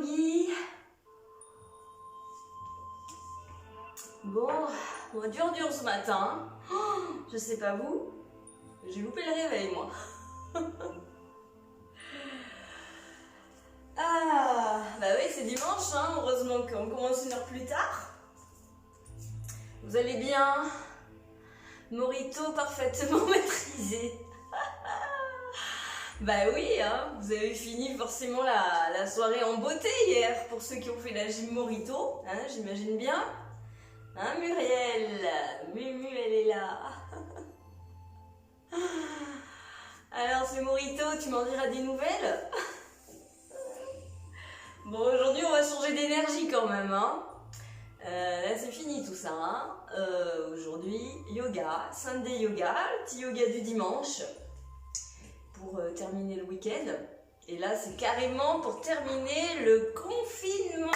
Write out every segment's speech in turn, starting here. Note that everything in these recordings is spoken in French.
yogi. Bon, dur ce matin. Oh, je sais pas vous, j'ai loupé le réveil moi. Ah, bah oui, c'est dimanche, hein, heureusement qu'on commence une heure plus tard. Vous allez bien? Morito parfaitement maîtrisé. Bah oui, hein, vous avez fini forcément la soirée en beauté hier, pour ceux qui ont fait la gym Morito, hein, j'imagine bien. Hein Muriel? Mumu, elle est là. Alors ce Morito, tu m'en diras des nouvelles? Bon, aujourd'hui on va changer d'énergie quand même, hein. Là c'est fini tout ça, hein. Aujourd'hui, yoga, Sunday yoga, le petit yoga du dimanche, pour terminer le week-end. Et là c'est carrément pour terminer le confinement.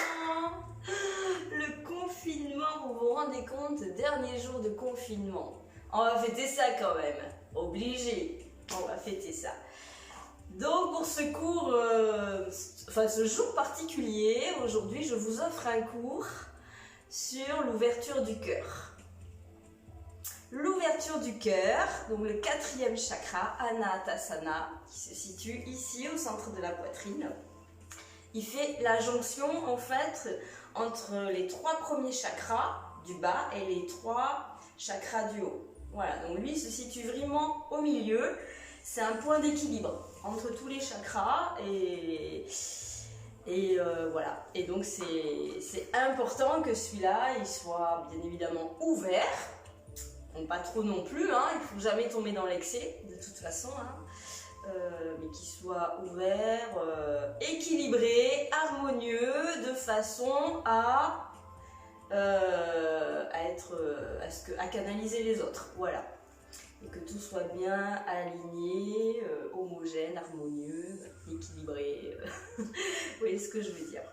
Le confinement, vous vous rendez compte, dernier jour de confinement. On va fêter ça quand même, obligé, on va fêter ça. Donc pour ce cours, ce jour particulier, aujourd'hui je vous offre un cours sur l'ouverture du cœur. L'ouverture du cœur, donc le 4e chakra, Anatasana, qui se situe ici au centre de la poitrine. Il fait la jonction en fait entre les 3 premiers chakras du bas et les 3 chakras du haut. Voilà, donc lui il se situe vraiment au milieu. C'est un point d'équilibre entre tous les chakras et voilà. Et donc c'est important que celui-là il soit bien évidemment ouvert. Bon, pas trop non plus, hein, il ne faut jamais tomber dans l'excès de toute façon, hein. Mais qu'il soit ouvert, équilibré, harmonieux, de façon à canaliser les autres, voilà. Et que tout soit bien aligné, homogène, harmonieux, équilibré. Vous voyez ce que je veux dire.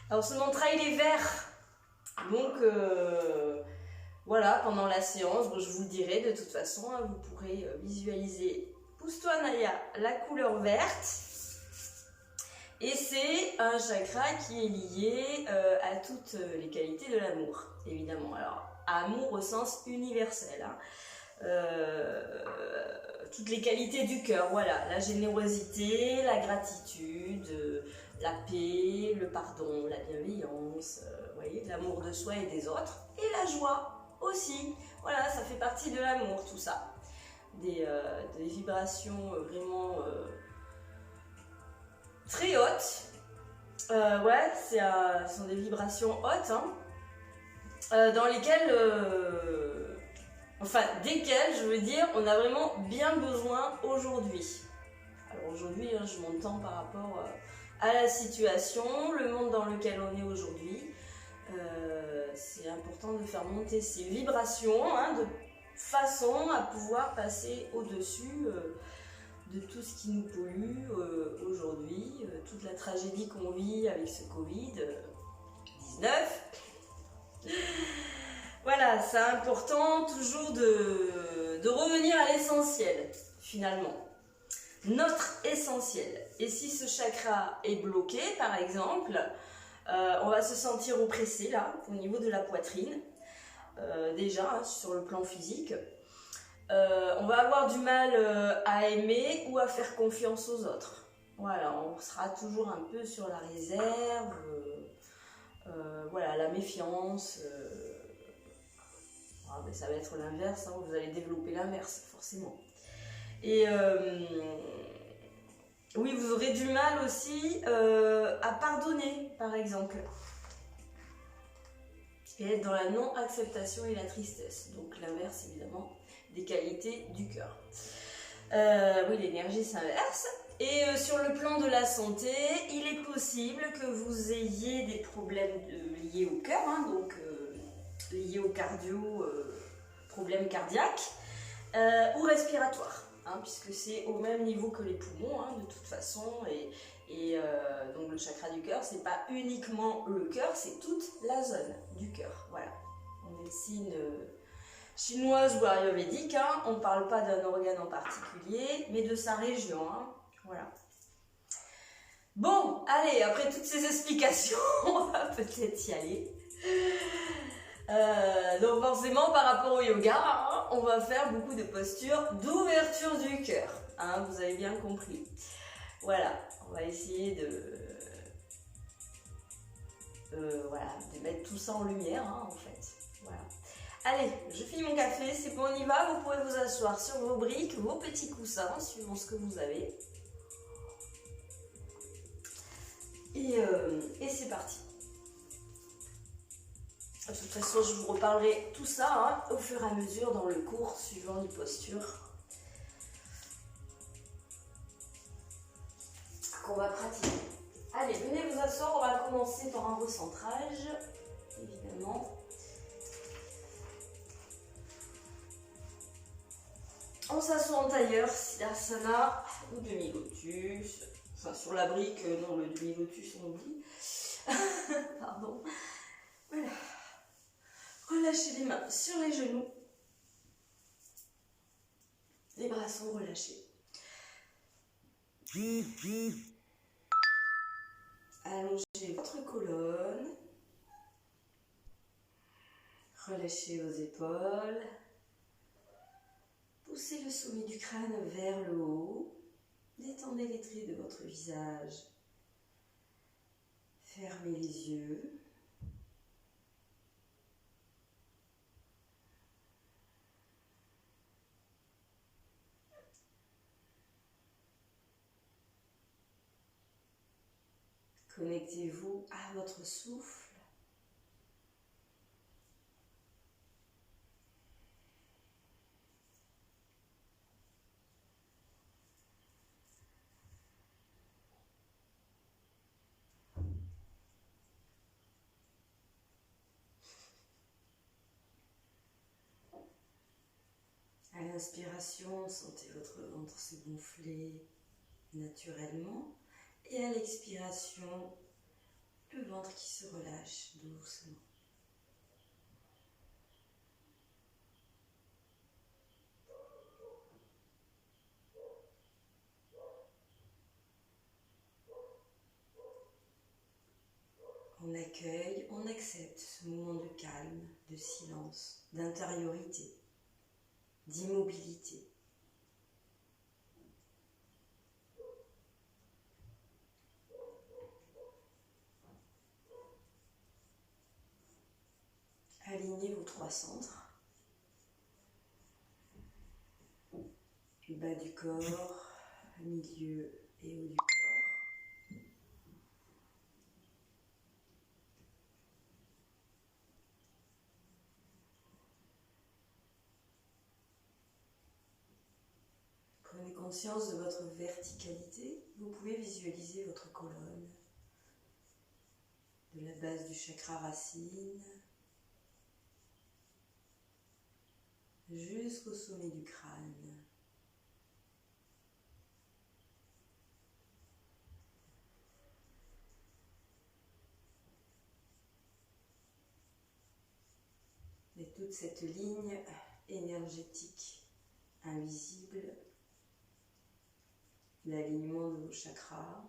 Alors ce mantra il est vert, donc voilà, pendant la séance, bon, je vous le dirai de toute façon, hein, vous pourrez visualiser Pousse-toi Naya, la couleur verte. Et c'est un chakra qui est lié à toutes les qualités de l'amour, évidemment. Alors, amour au sens universel, hein. Toutes les qualités du cœur, voilà, la générosité, la gratitude, la paix, le pardon, la bienveillance, vous voyez, l'amour de soi et des autres, et la joie aussi. Voilà, ça fait partie de l'amour, tout ça. Des vibrations vraiment très hautes. Ouais, ce sont des vibrations hautes, hein, dans lesquelles, desquelles, je veux dire, on a vraiment bien besoin aujourd'hui. Alors aujourd'hui, hein, je m'entends par rapport à la situation, le monde dans lequel on est aujourd'hui. C'est important de faire monter ces vibrations, hein, de façon à pouvoir passer au-dessus de tout ce qui nous pollue aujourd'hui, toute la tragédie qu'on vit avec ce Covid-19. Voilà, c'est important toujours de revenir à l'essentiel, finalement. Notre essentiel. Et si ce chakra est bloqué, par exemple, on va se sentir oppressé, là, au niveau de la poitrine. Déjà, hein, sur le plan physique. On va avoir du mal à aimer ou à faire confiance aux autres. Voilà, on sera toujours un peu sur la réserve, voilà, la méfiance. Mais ça va être l'inverse, hein, vous allez développer l'inverse, forcément. Et oui, vous aurez du mal aussi à pardonner, par exemple. Et être dans la non-acceptation et la tristesse. Donc l'inverse, évidemment, des qualités du cœur. Oui, l'énergie s'inverse. Et sur le plan de la santé, il est possible que vous ayez des problèmes liés au cœur, hein, donc liés au cardio, problèmes cardiaques, ou respiratoires, hein, puisque c'est au même niveau que les poumons, hein, de toute façon. Donc le chakra du cœur, c'est pas uniquement le cœur, c'est toute la zone du cœur. Voilà. En médecine chinoise ou ayurvédique, hein, on ne parle pas d'un organe en particulier, mais de sa région. Hein. Voilà. Bon, allez, après toutes ces explications, on va peut-être y aller. Donc forcément, par rapport au yoga, hein, on va faire beaucoup de postures d'ouverture du cœur. Hein, vous avez bien compris. Voilà, on va essayer voilà, de mettre tout ça en lumière, hein, en fait. Voilà. Allez, je finis mon café, c'est bon, on y va. Vous pouvez vous asseoir sur vos briques, vos petits coussins, suivant ce que vous avez. Et c'est parti. De toute façon, je vous reparlerai tout ça hein, au fur et à mesure dans le cours, suivant les postures qu'on va pratiquer. Allez, venez vous asseoir, on va commencer par un recentrage, évidemment. On s'assoit en tailleur, Siddhasana ou demi-lotus. Enfin, sur la brique, non, le demi-lotus, on oublie. Pardon. Voilà. Relâchez les mains sur les genoux. Les bras sont relâchés. Allongez votre colonne. Relâchez vos épaules. Poussez le sommet du crâne vers le haut. Détendez les traits de votre visage. Fermez les yeux. Connectez-vous à votre souffle. À l'inspiration, sentez votre ventre se gonfler naturellement. Et à l'expiration, le ventre qui se relâche doucement. On accueille, on accepte ce moment de calme, de silence, d'intériorité, d'immobilité. Alignez vos trois centres. Bas du corps, milieu et haut du corps. Prenez conscience de votre verticalité. Vous pouvez visualiser votre colonne de la base du chakra racine jusqu'au sommet du crâne. Et toute cette ligne énergétique invisible, l'alignement de vos chakras.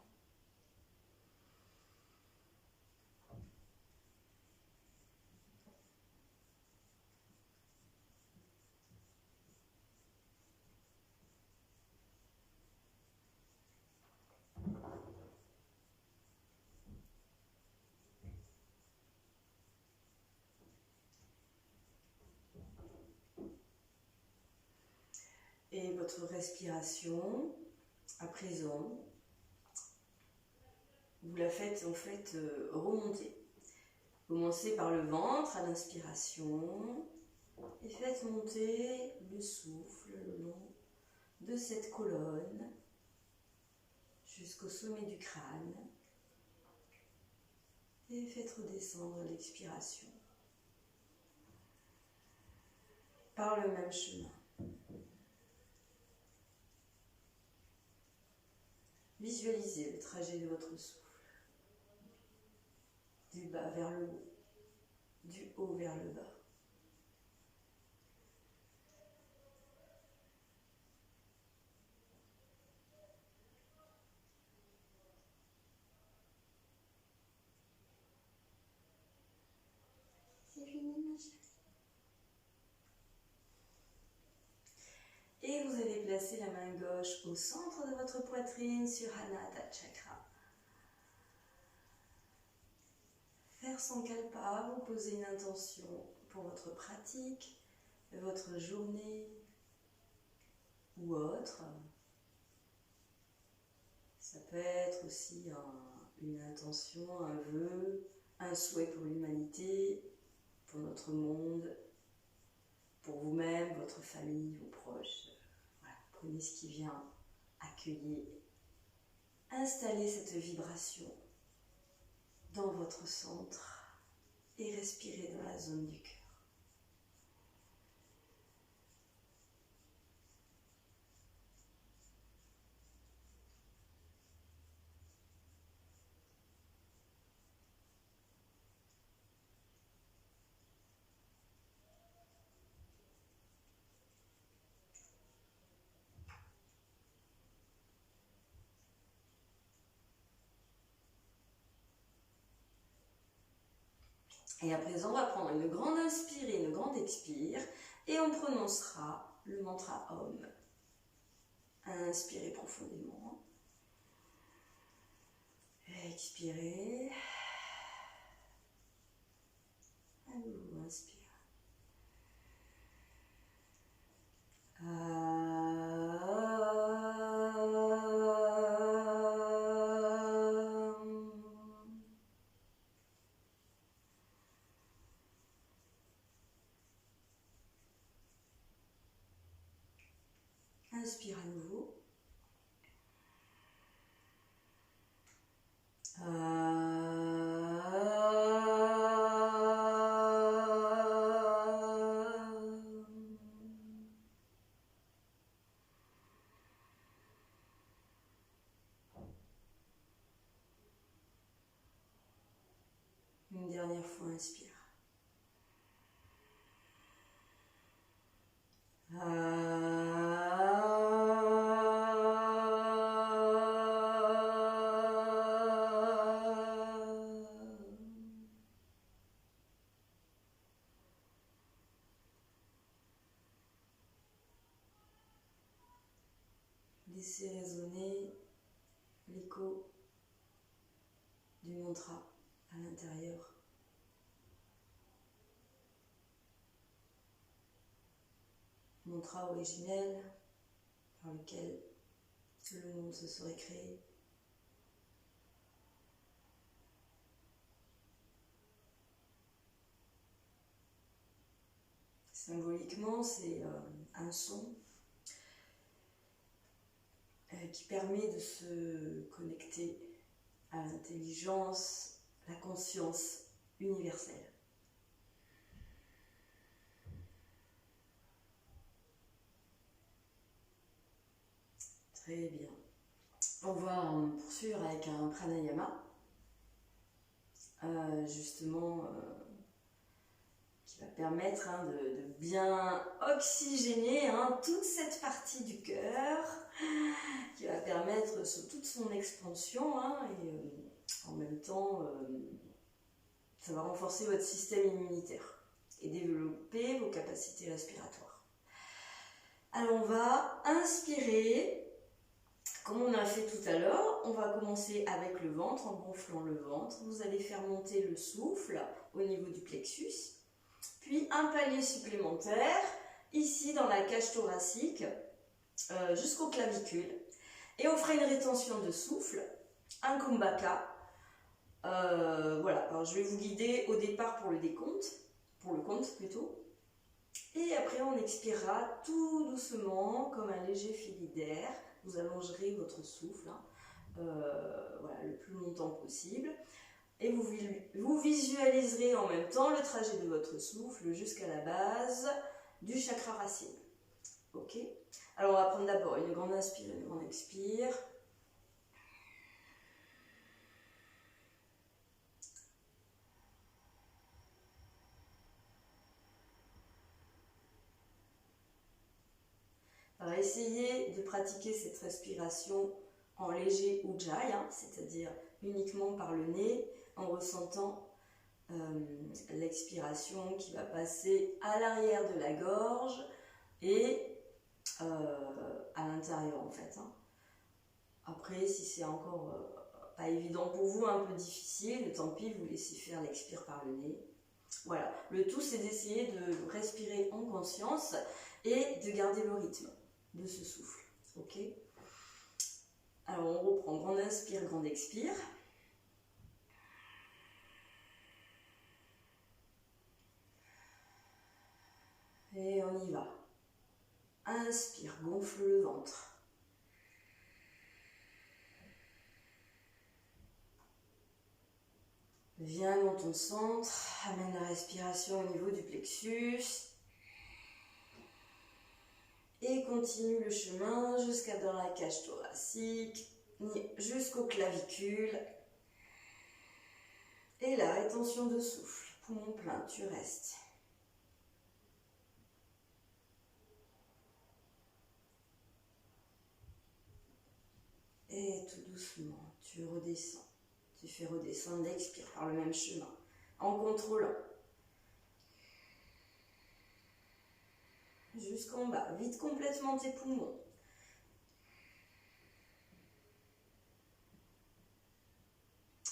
Et votre respiration, à présent, vous la faites en fait remonter. Commencez par le ventre à l'inspiration et faites monter le souffle le long de cette colonne jusqu'au sommet du crâne et faites redescendre l'expiration par le même chemin. Visualisez le trajet de votre souffle, du bas vers le haut, du haut vers le bas. Et vous allez placer la main gauche au centre de votre poitrine sur Anahata Chakra. Faire son kalpa, vous posez une intention pour votre pratique, votre journée ou autre. Ça peut être aussi une intention, un vœu, un souhait pour l'humanité, pour notre monde, pour vous-même, votre famille, vos proches. Voilà, prenez ce qui vient, accueillez, installez cette vibration dans votre centre et respirez dans la zone du cœur. Et à présent, on va prendre une grande inspire et une grande expire et on prononcera le mantra Om. Inspirez profondément. Expirez. À nouveau, inspire. Inspire à nouveau. Une dernière fois, inspire. Laissez résonner l'écho du mantra à l'intérieur. Mantra originel par lequel le monde se serait créé. Symboliquement, c'est un son qui permet de se connecter à l'intelligence, la conscience universelle. Très bien. On va poursuivre avec un pranayama, justement, qui va permettre de bien oxygéner toute cette partie du cœur, qui va permettre toute son expansion, et en même temps, ça va renforcer votre système immunitaire et développer vos capacités respiratoires. Alors on va inspirer. Comme on a fait tout à l'heure, on va commencer avec le ventre, en gonflant le ventre. Vous allez faire monter le souffle au niveau du plexus. Puis un palier supplémentaire, ici dans la cage thoracique, jusqu'aux clavicules. Et on fera une rétention de souffle, un kumbhaka. Voilà, alors je vais vous guider au départ pour le compte plutôt. Et après on expirera tout doucement, comme un léger filet d'air. Vous allongerez votre souffle, voilà, le plus longtemps possible. Et vous visualiserez en même temps le trajet de votre souffle jusqu'à la base du chakra racine. Ok? Alors on va prendre d'abord une grande inspire et une grande expire. Alors essayez de pratiquer cette respiration en léger ujjayi, c'est-à-dire uniquement par le nez, en ressentant l'expiration qui va passer à l'arrière de la gorge et à l'intérieur en fait. Hein. Après, si c'est encore pas évident pour vous, un peu difficile, tant pis, vous laissez faire l'expire par le nez. Voilà, le tout c'est d'essayer de respirer en conscience et de garder le rythme de ce souffle. Ok? Alors on reprend, grande inspire, grande expire. Et on y va. Inspire, gonfle le ventre. Viens dans ton centre, amène la respiration au niveau du plexus. Et continue le chemin jusqu'à dans la cage thoracique, jusqu'aux clavicules. Et la rétention de souffle, poumon plein, tu restes. Et tout doucement, tu redescends. Tu fais redescendre l'expire par le même chemin, en contrôlant. Jusqu'en bas, vide complètement tes poumons.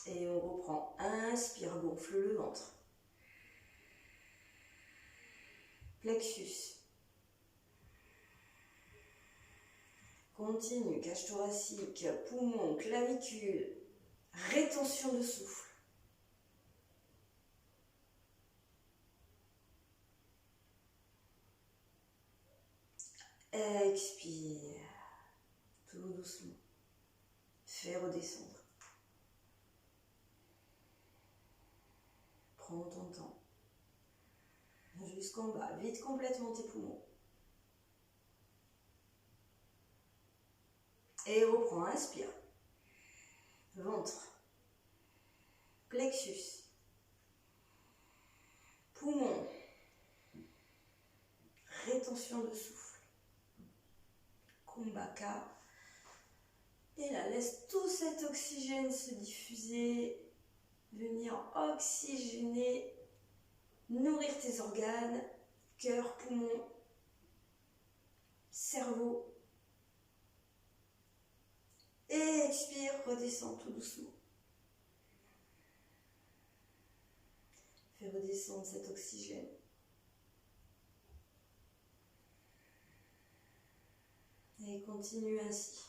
Et on reprend, inspire, gonfle le ventre. Plexus. Continue, cage thoracique, poumon, clavicule. Rétention de souffle. Expire. Tout doucement. Fais redescendre. Prends ton temps. Jusqu'en bas. Vide complètement tes poumons. Et reprends. Inspire. Ventre. Plexus. Poumon. Rétention de souffle. Kumbhaka. Et là, laisse tout cet oxygène se diffuser, venir oxygéner, nourrir tes organes, cœur, poumon, cerveau. Et expire, redescends tout doucement. Fais redescendre cet oxygène. Et continue ainsi.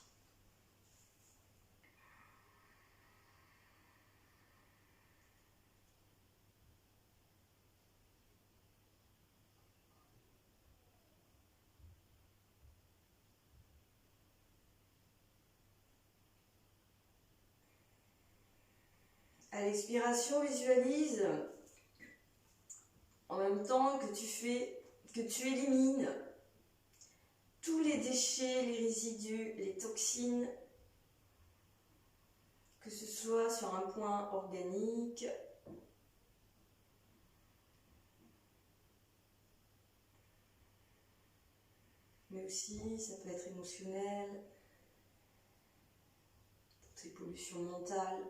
À l'expiration, visualise en même temps que tu élimines tous les déchets, les résidus, les toxines, que ce soit sur un point organique, mais aussi ça peut être émotionnel, toutes les pollutions mentales.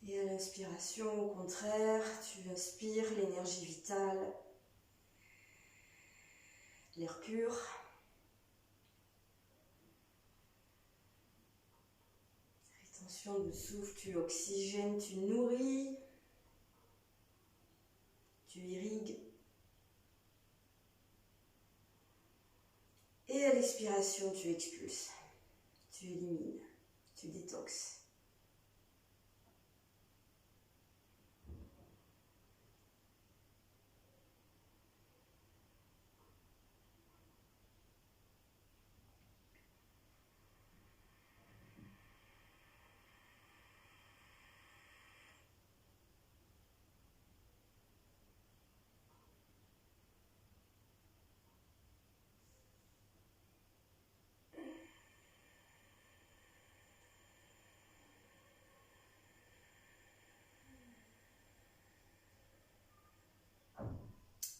Et à l'inspiration, au contraire, tu inspires l'énergie vitale, l'air pur. Rétention de souffle, tu oxygènes, tu nourris, tu irrigues. Et à l'expiration, tu expulses, tu élimines, tu détoxes.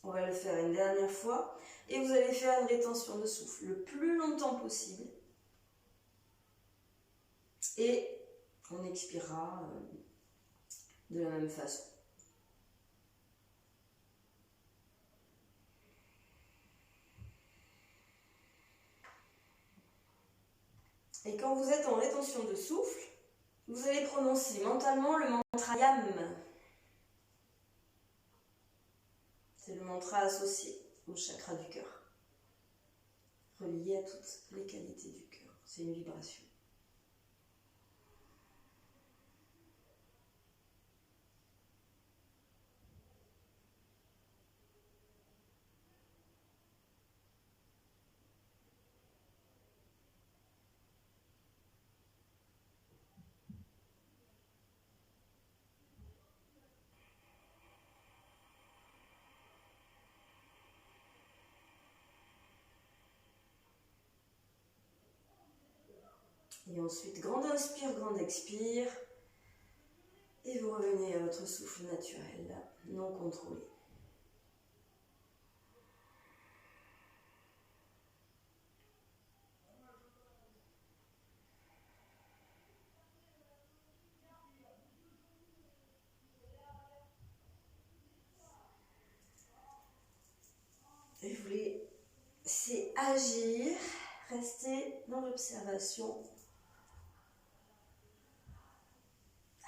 On va le faire une dernière fois et vous allez faire une rétention de souffle le plus longtemps possible. Et on expirera de la même façon. Et quand vous êtes en rétention de souffle, vous allez prononcer mentalement le mantra YAM. C'est le mantra associé au chakra du cœur, relié à toutes les qualités du cœur. C'est une vibration. Et ensuite, grande inspire, grande expire. Et vous revenez à votre souffle naturel, non contrôlé. Et vous laissez agir, restez dans l'observation.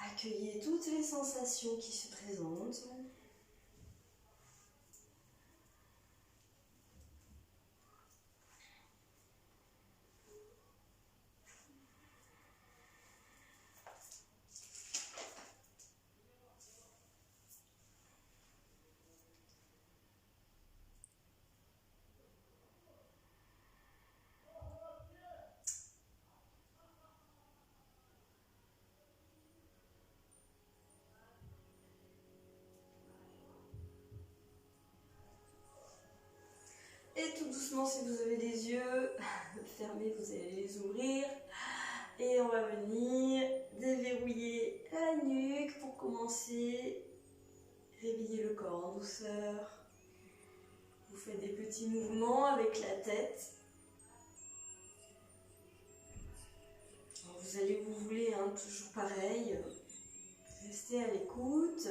Accueillez toutes les sensations qui se présentent. Et tout doucement, si vous avez les yeux fermés, vous allez les ouvrir. Et on va venir déverrouiller la nuque pour commencer. Réveiller le corps en douceur. Vous faites des petits mouvements avec la tête. Alors vous allez où vous voulez, hein, toujours pareil. Restez à l'écoute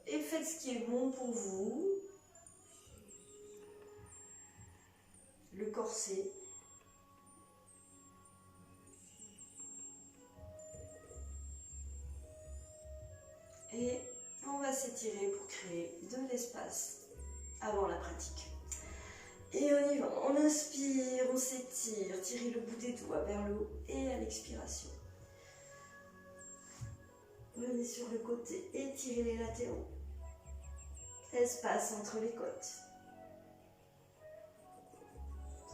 et faites ce qui est bon pour vous. Le corset. Et on va s'étirer pour créer de l'espace avant la pratique. Et on y va, on inspire, on s'étire, tirez le bout des doigts vers le haut et à l'expiration. Venez sur le côté, étirez les latéraux. Espace entre les côtes.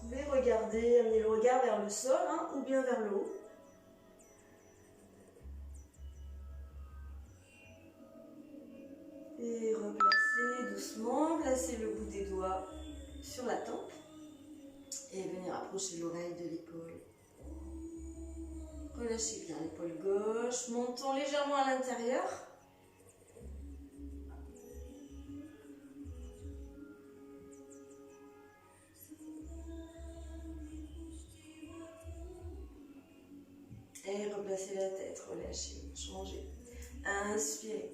Vous pouvez regarder, amener le regard vers le sol, hein, ou bien vers le haut. Et replacez doucement, placez le bout des doigts sur la tempe. Et venez rapprocher l'oreille de l'épaule. Relâchez bien l'épaule gauche, montons légèrement à l'intérieur. Et replacez la tête, relâchez, changez. Inspirez.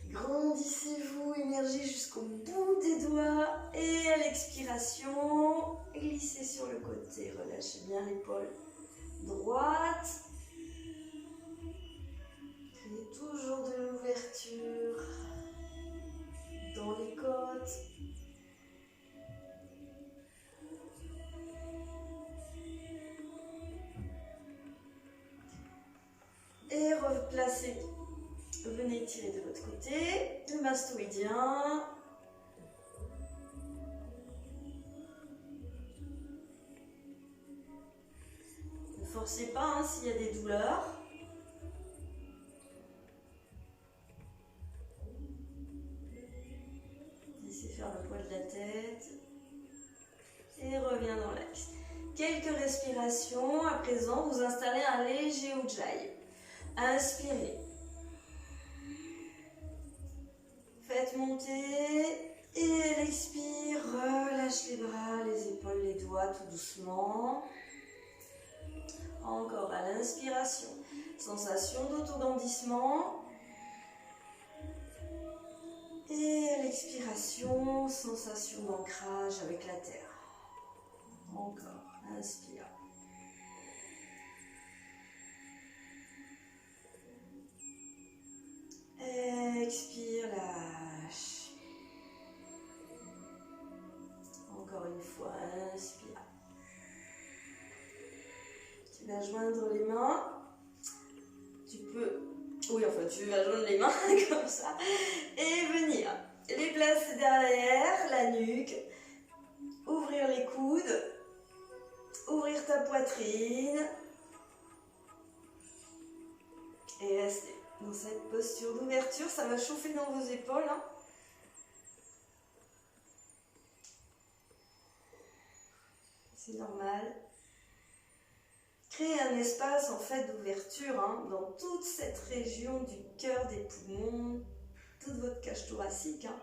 Grandissez-vous, énergie jusqu'au bout des doigts. Et à l'expiration, glissez sur le côté. Relâchez bien l'épaule droite. Créez toujours de l'ouverture dans les côtes. Et replacez. Venez tirer de l'autre côté, le mastoïdien. Ne forcez pas hein, s'il y a des douleurs. Laissez faire le poids de la tête. Et reviens dans l'axe. Quelques respirations. À présent, vous installez un léger ujjayi. Inspirez. Faites monter et elle expire, relâche les bras, les épaules, les doigts tout doucement. Encore à l'inspiration, sensation d'autograndissement. Et à l'expiration, sensation d'ancrage avec la terre. Encore, inspire. vas joindre les mains. Tu peux... Oui, enfin, tu vas joindre les mains comme ça. Et venir les placer derrière la nuque. Ouvrir les coudes. Ouvrir ta poitrine. Et rester dans cette posture d'ouverture. Ça va chauffer dans vos épaules. Hein. C'est normal. Créez un espace en fait d'ouverture hein, dans toute cette région du cœur, des poumons, toute votre cage thoracique. Hein.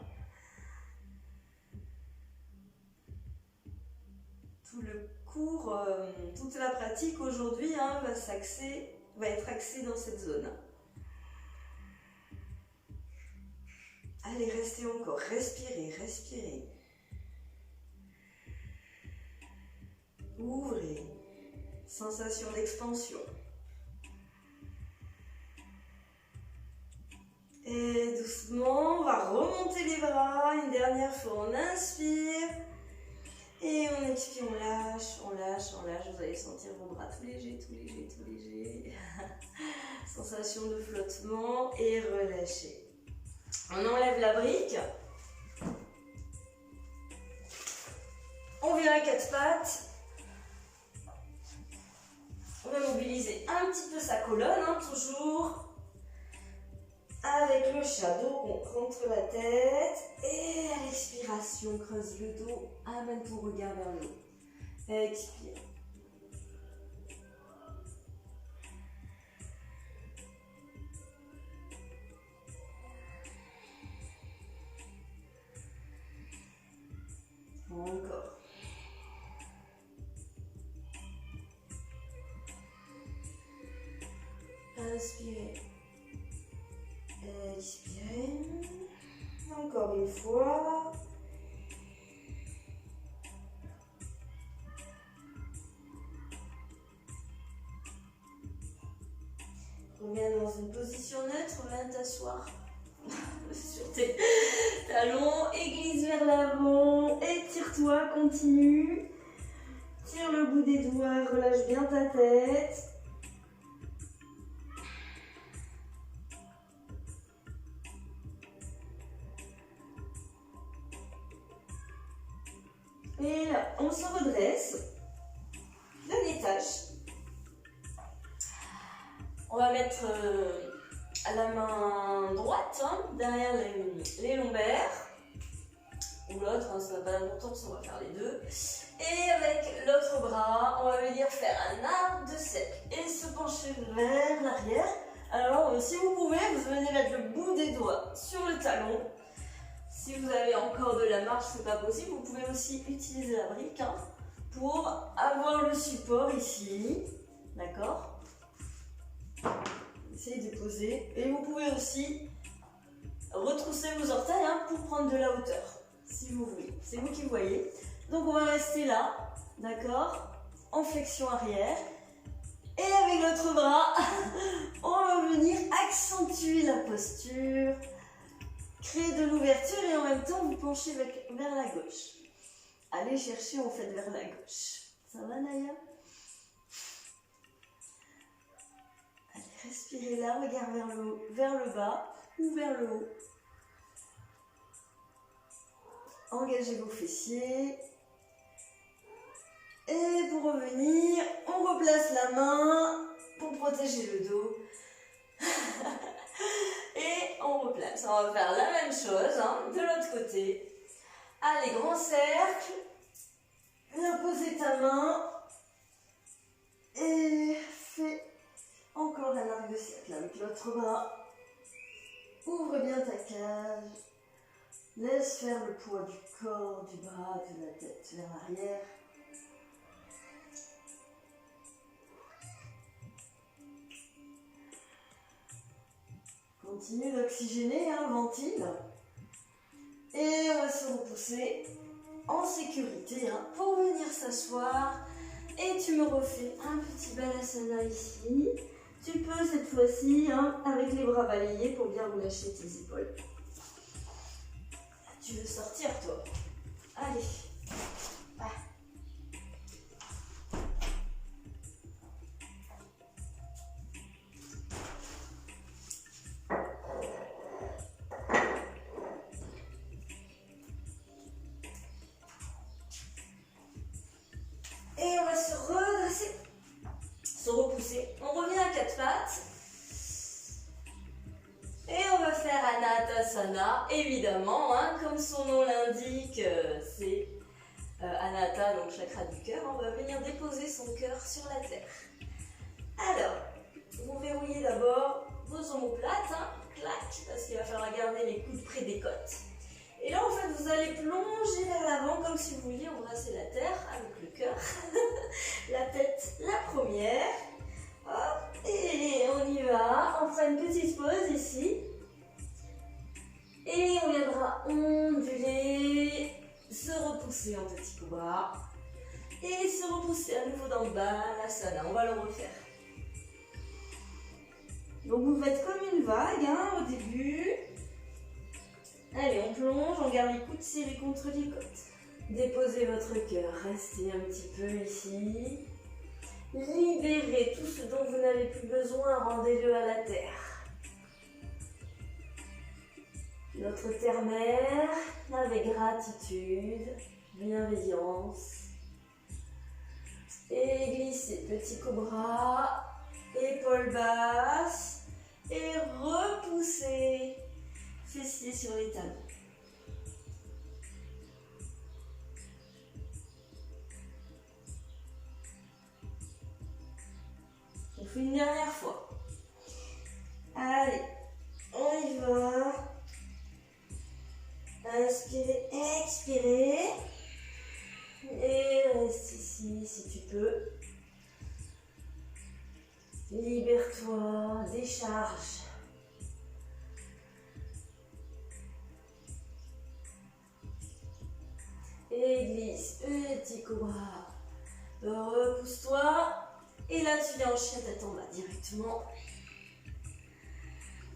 Tout le cours, toute la pratique aujourd'hui hein, va être axée dans cette zone. Allez, restez encore, respirez, respirez. Ouvrez. Sensation d'expansion. Et doucement, on va remonter les bras. Une dernière fois, on inspire. Et on expire, on lâche, on lâche, on lâche. Vous allez sentir vos bras tout légers, tout légers, tout légers. Sensation de flottement et relâcher. On enlève la brique. On vient à quatre pattes. On va mobiliser un petit peu sa colonne, hein, toujours. Avec le shadow contre la tête. Et à l'expiration, creuse le dos. Amène ton regard vers le haut. Expire. Encore. Inspirez. Expirez. Encore une fois. Reviens dans une position neutre, viens t'asseoir sur tes talons et glisse vers l'avant. Étire-toi, continue. Tire le bout des doigts, relâche bien ta tête. Et là, on se redresse. Dernière tâche. On va mettre la main droite hein, derrière les lombaires. Ou l'autre, hein, ça n'a pas d'importance, on va faire les deux. Et avec l'autre bras, on va venir faire un arc de cercle et se pencher vers l'arrière. Alors, si vous pouvez, vous venez mettre le bout des doigts sur le talon. Si vous avez encore de la marche, c'est pas possible. Vous pouvez aussi utiliser la brique hein, pour avoir le support ici. D'accord? Essayez de poser. Et vous pouvez aussi retrousser vos orteils hein, pour prendre de la hauteur, si vous voulez. C'est vous qui voyez. Donc on va rester là, d'accord? En flexion arrière. Et avec l'autre bras, on va venir accentuer la posture. Créer de l'ouverture et en même temps vous penchez vers la gauche. Allez chercher en fait vers la gauche. Ça va Naya? Allez, respirez là, regard vers le bas ou vers le haut. Engagez vos fessiers. Et pour revenir, on replace la main pour protéger le dos. Et on replace. On va faire la même chose hein, de l'autre côté. Allez, grand cercle. Viens poser ta main. Et fais encore un arc de cercle avec l'autre bras. Ouvre bien ta cage. Laisse faire le poids du corps, du bras, de la tête vers l'arrière. Continue d'oxygéner, hein, ventile. Et on va se repousser en sécurité hein, pour venir s'asseoir. Et tu me refais un petit balasana ici. Tu peux cette fois-ci, hein, avec les bras balayés pour bien relâcher tes épaules. Tu veux sortir toi? Allez. Ah. repousser. On revient à quatre pattes. Et on va faire Anatasana, évidemment, hein, comme son nom l'indique, c'est Anata, donc chakra du cœur. On va venir déposer son cœur sur la terre. Alors, vous verrouillez d'abord vos omoplates, hein, clac, parce qu'il va falloir garder les coudes près des côtes. Et là, en fait, vous allez plonger vers l'avant comme si vous vouliez embrasser la terre avec le cœur. La tête, la première. Hop, et on y va. On fera une petite pause ici. Et on viendra onduler, se repousser en petit cobra. Et se repousser à nouveau dans le Balasana. On va le refaire. Donc vous faites comme une vague hein, au début. Allez, on plonge, on garde les coudes serrés contre les côtes. Déposez votre cœur, restez un petit peu ici. Libérez tout ce dont vous n'avez plus besoin, rendez-le à la terre. Notre terre-mère, avec gratitude, bienveillance. Et glissez, petit cobra, épaules basses. Et repoussez. Fessiers sur les talons. On fait une dernière fois. Allez, on y va. Inspirez, expirez. Et reste ici si tu peux. Libère-toi, décharge. Et glisse, petit cobra. Repousse-toi. Et là, tu viens en chien tête en bas directement.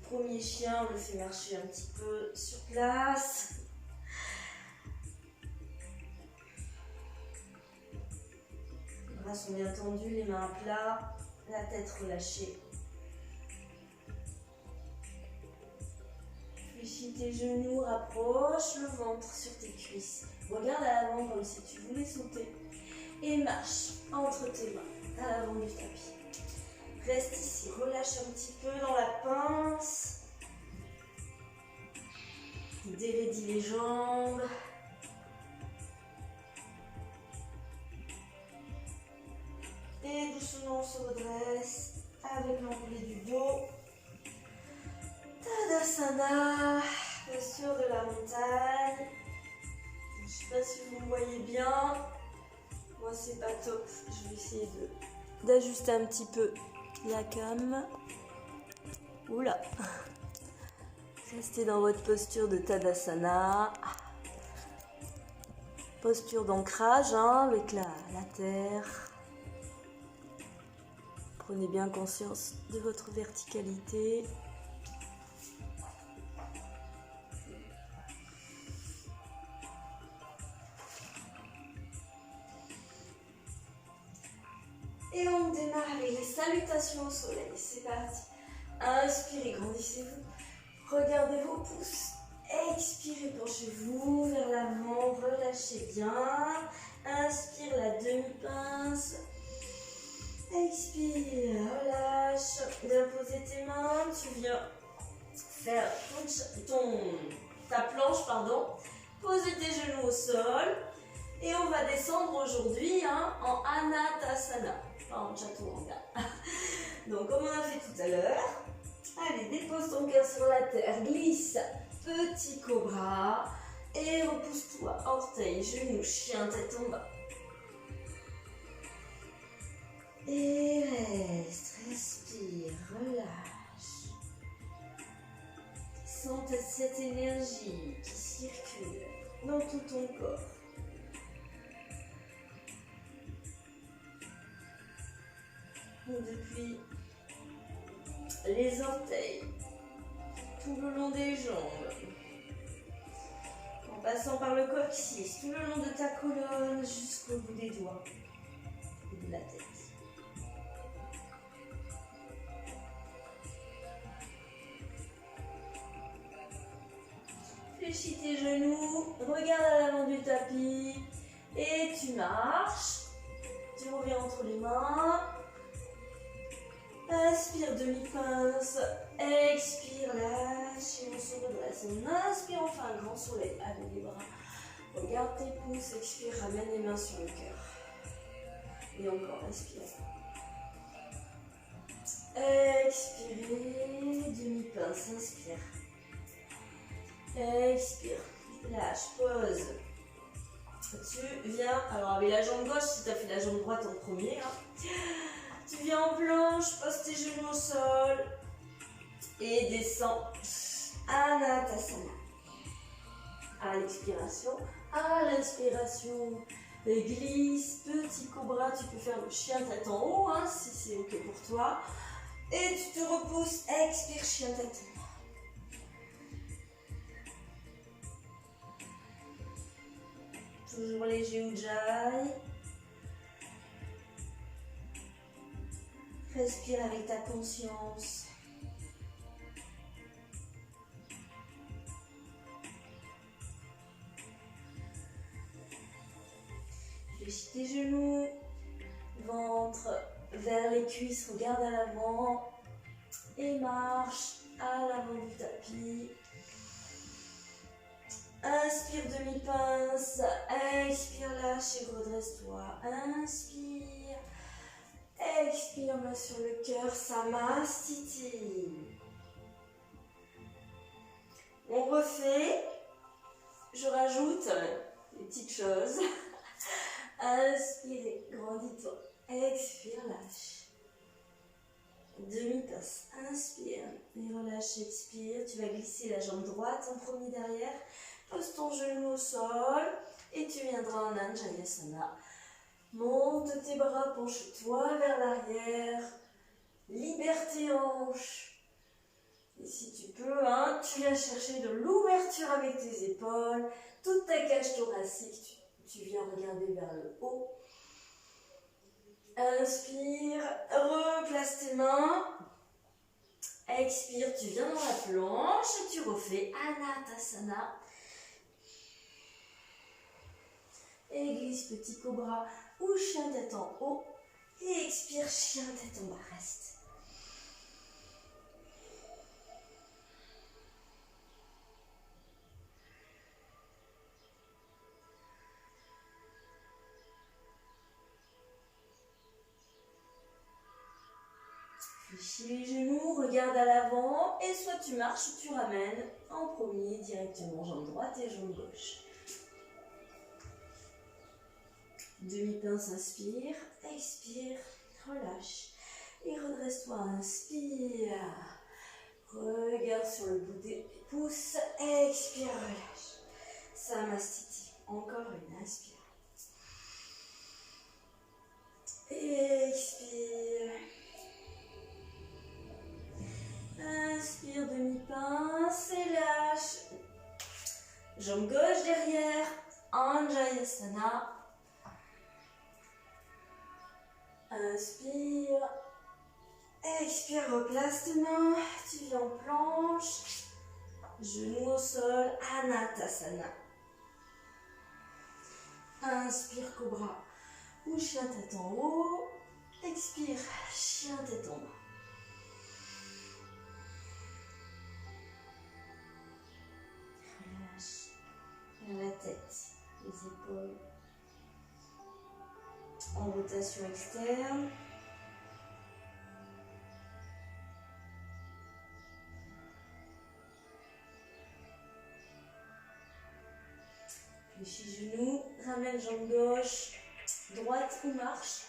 Premier chien, on le fait marcher un petit peu sur place. Les bras sont bien tendus, les mains à plat, la tête relâchée. Fléchis tes genoux, rapproche le ventre sur tes cuisses. Regarde à l'avant comme si tu voulais sauter. Et marche entre tes mains à l'avant du tapis. Reste ici, relâche un petit peu dans la pince. Délaidis les jambes. Et doucement on se redresse avec l'enroulé du dos. Tadasana, posture de la montagne. Je ne sais pas si vous me voyez bien. Moi c'est pas top. Je vais essayer d'ajuster un petit peu la cam. Oula. Restez dans votre posture de Tadasana. Posture d'ancrage hein, avec la terre. Prenez bien conscience de votre verticalité. Et on démarre avec les salutations au soleil. C'est parti. Inspirez, grandissez-vous. Regardez vos pouces. Expirez, penchez-vous vers l'avant. Relâchez bien. Inspire la demi-pince. Expire, relâche. Viens poser tes mains. Tu viens faire ta planche, pardon. Poser tes genoux au sol. Et on va descendre aujourd'hui hein, en Anatasana. Pas en Chaturanga. Donc comme on a fait tout à l'heure. Allez, dépose ton cœur sur la terre. Glisse. Petit cobra. Et repousse-toi. Orteil, genou, chien, tête en bas. Et reste, respire, relâche. Sente cette énergie qui circule dans tout ton corps. Depuis les orteils, tout le long des jambes, en passant par le coccyx, tout le long de ta colonne jusqu'au bout des doigts et de la tête. Fléchis tes genoux, regarde à l'avant du tapis et tu marches. Tu reviens entre les mains. Inspire, demi-pince. Expire, lâche et on se redresse. On inspire, enfin un grand soleil. Allez, les bras. Regarde tes pouces. Expire, ramène les mains sur le cœur. Et encore, inspire. Expirez, demi-pince, inspire. Expire, lâche, pause. Tu viens, alors avec la jambe gauche, si tu as fait la jambe droite en premier, hein, tu viens en planche, pose tes genoux au sol et descends. Anatasana. À l'expiration, à l'inspiration, glisse, petit cobra, tu peux faire le chien tête en haut, hein, si c'est ok pour toi. Et tu te repousses, expire, chien tête en bas. Toujours léger Ujjayi. Respire avec ta conscience. Fléchis tes genoux, ventre vers les cuisses, regarde à l'avant et marche à l'avant du tapis. Inspire, demi-pince, expire, lâche et redresse-toi. Inspire, expire, main sur le cœur, Samastiti. On refait, je rajoute des petites choses. Inspire, grandis-toi, expire, lâche. Demi-pince, inspire et relâche, expire. Tu vas glisser la jambe droite en premier derrière. Pose ton genou au sol et tu viendras en Anjayasana. Monte tes bras, penche-toi vers l'arrière. Libère tes hanches. Et si tu peux, hein, tu viens chercher de l'ouverture avec tes épaules. Toute ta cage thoracique, tu viens regarder vers le haut. Inspire, replace tes mains. Expire, tu viens dans la planche et tu refais Anatasana. Et glisse, petit cobra ou chien tête en haut. Et expire, chien tête en bas, reste. Fléchis les genoux, regarde à l'avant et soit tu marches ou tu ramènes en premier directement jambe droite et jambe gauche. Demi-pince, inspire, expire, relâche et redresse-toi, inspire. Regarde sur le bout des pouces, expire, relâche. Samastiti, encore une, inspire. Expire. Inspire, demi-pince et lâche. Jambe gauche derrière, Anjayasana. Inspire. Expire, replace tes mains. Tu viens en planche. Genoux au sol, Anatasana. Inspire, cobra ou chien tête en haut. Expire, chien tête en bas. Relâche la tête, les épaules. En rotation externe. Fléchis genoux, ramène jambe gauche, droite ou marche.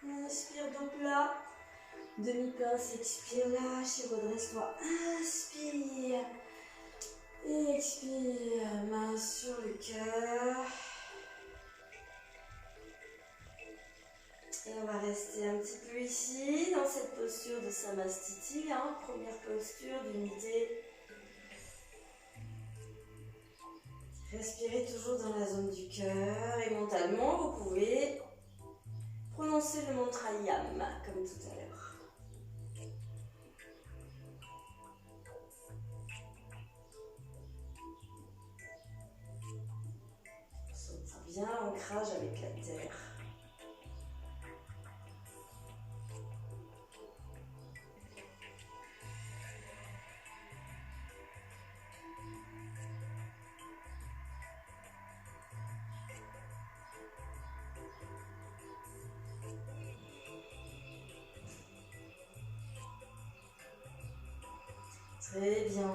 Inspire, dos plat. Demi-pince, expire, lâche et redresse-toi. Inspire. Et expire, main sur le cœur. Et on va rester un petit peu ici, dans cette posture de Samastiti, hein, première posture d'unité. Respirez toujours dans la zone du cœur et mentalement, vous pouvez prononcer le mantra Yam, comme tout à l'heure. Sentez bien l'ancrage avec la terre. Très bien.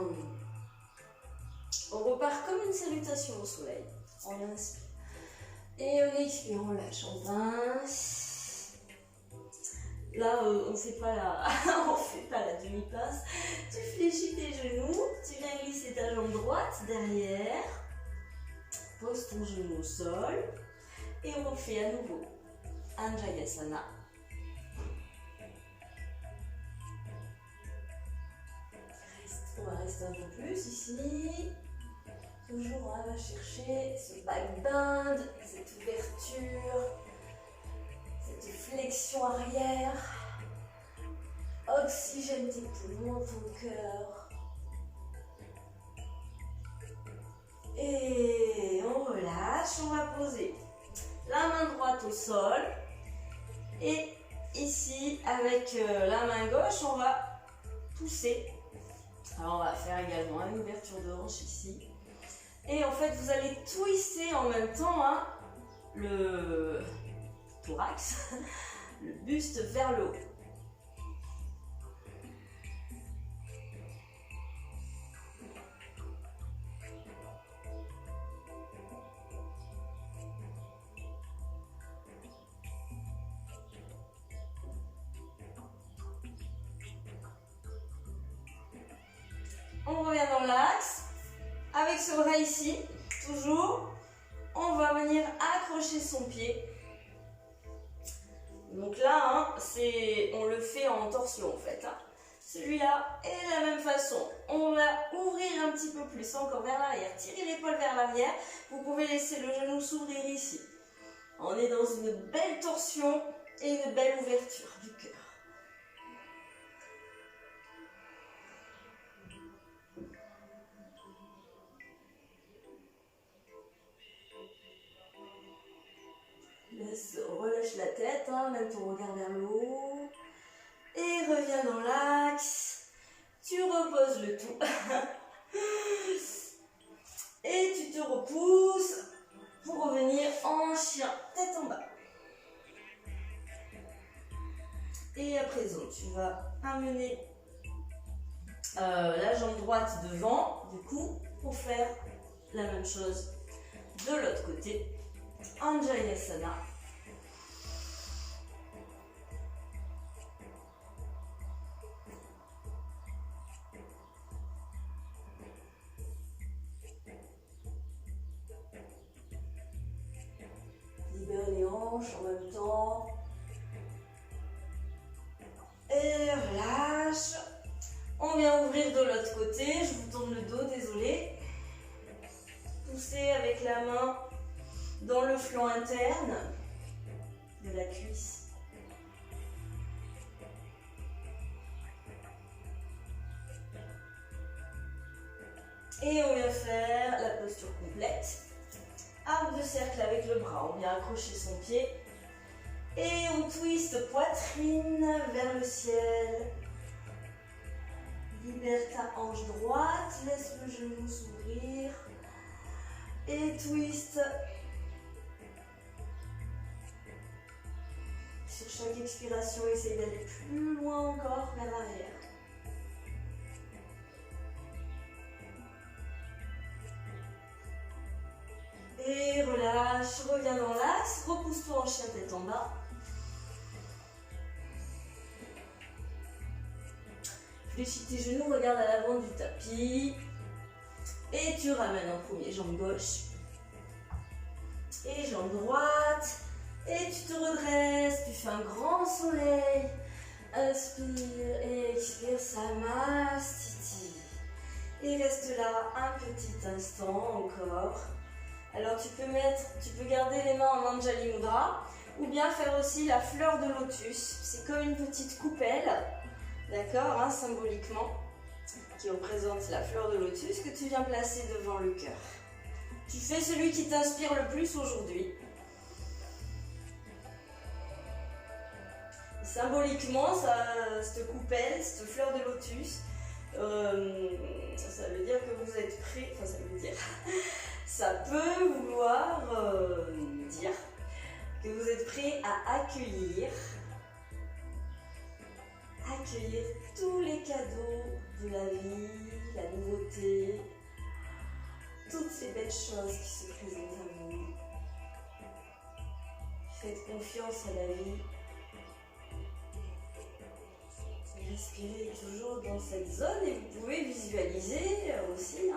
On repart comme une salutation au soleil. On inspire. Et on expire, on lâche, on pince. Là, on fait pas la, on fait pas la demi-passe. Tu fléchis tes genoux, tu viens glisser ta jambe droite derrière. Pose ton genou au sol. Et on refait à nouveau Anjayasana. On va rester un peu plus ici. Toujours, on va chercher ce back bend, cette ouverture, cette flexion arrière. Oxygène tes poumons, ton cœur. Et on relâche, on va poser la main droite au sol. Et ici, avec la main gauche, on va pousser. Alors on va faire également une ouverture de hanche ici. Et en fait, vous allez twister en même temps hein, le thorax, le buste vers le haut. On revient dans l'axe. Avec ce bras ici, toujours, on va venir accrocher son pied. Donc là, hein, on le fait en torsion en fait. Hein. Celui-là, et de la même façon, on va ouvrir un petit peu plus encore vers l'arrière. Tirez l'épaule vers l'arrière. Vous pouvez laisser le genou s'ouvrir ici. On est dans une belle torsion et une belle ouverture du cœur. Relâche la tête, hein, mets ton regard vers le haut. Et reviens dans l'axe. Tu reposes le tout. Et tu te repousses pour revenir en chien, tête en bas. Et à présent, tu vas amener la jambe droite devant, du coup, pour faire la même chose de l'autre côté. Anjayasana. Libère les hanches en même temps. Et relâche. On vient ouvrir de l'autre côté. Je vous tourne le dos, désolé. Poussez avec la main dans le flanc interne de la cuisse. Et on vient faire la posture complète. Arc de cercle avec le bras, on vient accrocher son pied. Et on twiste poitrine vers le ciel. Libère ta hanche droite, laisse le genou s'ouvrir. Et twist. Sur chaque expiration, essaye d'aller plus loin encore vers l'arrière. Et relâche, reviens dans l'axe, repousse-toi en chien tête en bas. Fléchis tes genoux, regarde à l'avant du tapis. Et tu ramènes en premier jambe gauche. Et jambe droite. Et tu te redresses, tu fais un grand soleil. Inspire et expire, Samastiti. Et reste là un petit instant encore. Alors tu peux garder les mains en Anjali Mudra ou bien faire aussi la fleur de lotus. C'est comme une petite coupelle, d'accord, hein, symboliquement, qui représente la fleur de lotus que tu viens placer devant le cœur. Tu fais celui qui t'inspire le plus aujourd'hui. Symboliquement, cette coupelle, cette fleur de lotus, ça veut dire que vous êtes prêt, enfin ça veut dire, ça peut vouloir dire que vous êtes prêt à accueillir accueillir tous les cadeaux de la vie, la nouveauté, toutes ces belles choses qui se présentent à vous. Faites confiance à la vie. Respirez toujours dans cette zone et vous pouvez visualiser aussi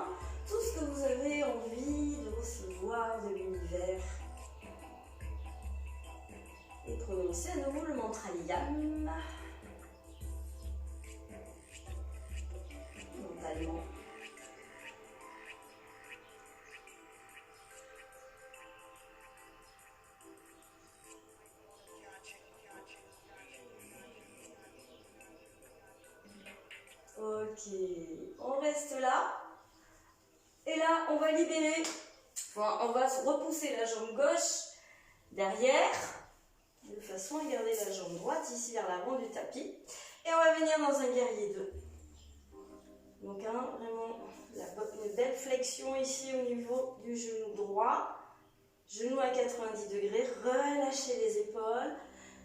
tout ce que vous avez envie de recevoir de l'univers. Et prononcez à nouveau le mantra Yam. Mentalement. Ok, on reste là. Et là, on va libérer, on va repousser la jambe gauche derrière, de façon à garder la jambe droite ici vers l'avant du tapis. Et on va venir dans un guerrier 2. Donc vraiment une belle flexion ici au niveau du genou droit. Genou à 90 degrés, relâchez les épaules.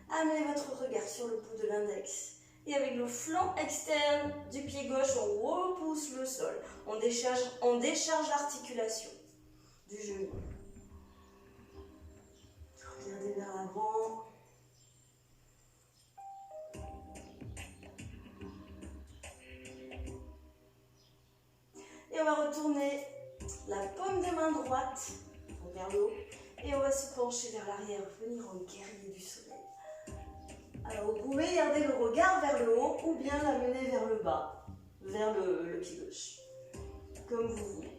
Amenez votre regard sur le bout de l'index. Et avec le flanc externe du pied gauche, on repousse le sol. On décharge l'articulation du genou. Regardez vers l'avant. Et on va retourner la paume de main droite vers le haut. Et on va se pencher vers l'arrière, venir en guerrier du soleil. Alors vous pouvez garder le regard vers le haut ou bien l'amener vers le bas, vers le pied gauche, comme vous voulez.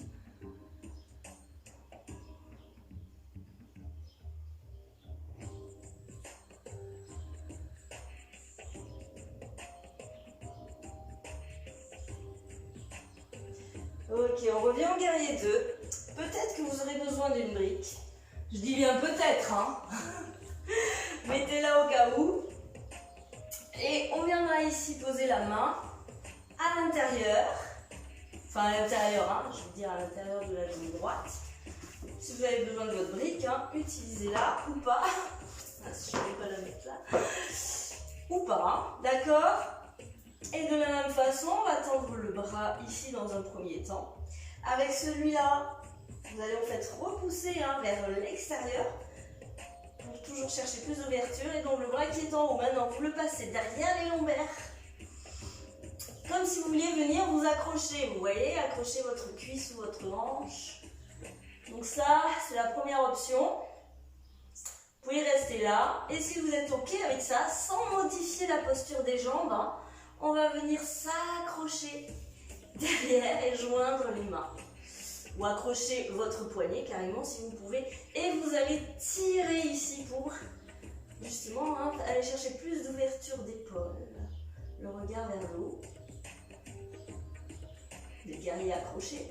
Ok, on revient en guerrier 2. Peut-être que vous aurez besoin d'une brique. Je dis bien peut-être, hein. Mettez-la au cas où. Et on viendra ici poser la main à l'intérieur. Enfin à l'intérieur, je veux dire à l'intérieur de la jambe droite. Si vous avez besoin de votre brique, utilisez-la ou pas. Je ne vais pas la mettre là. Ou pas, d'accord? Et de la même façon, on va tendre le bras ici dans un premier temps. Avec celui-là, vous allez en fait repousser vers l'extérieur pour toujours chercher plus d'ouverture. Et donc le bras qui est en haut, maintenant vous le passez derrière les lombaires. Comme si vous vouliez venir vous accrocher, vous voyez, accrocher votre cuisse ou votre hanche. Donc ça, c'est la première option. Vous pouvez rester là. Et si vous êtes OK avec ça, sans modifier la posture des jambes, on va venir s'accrocher derrière et joindre les mains. Ou accrocher votre poignet carrément si vous pouvez. Et vous allez tirer ici pour justement aller chercher plus d'ouverture d'épaule. Le regard vers le haut. Les guerriers accrochés.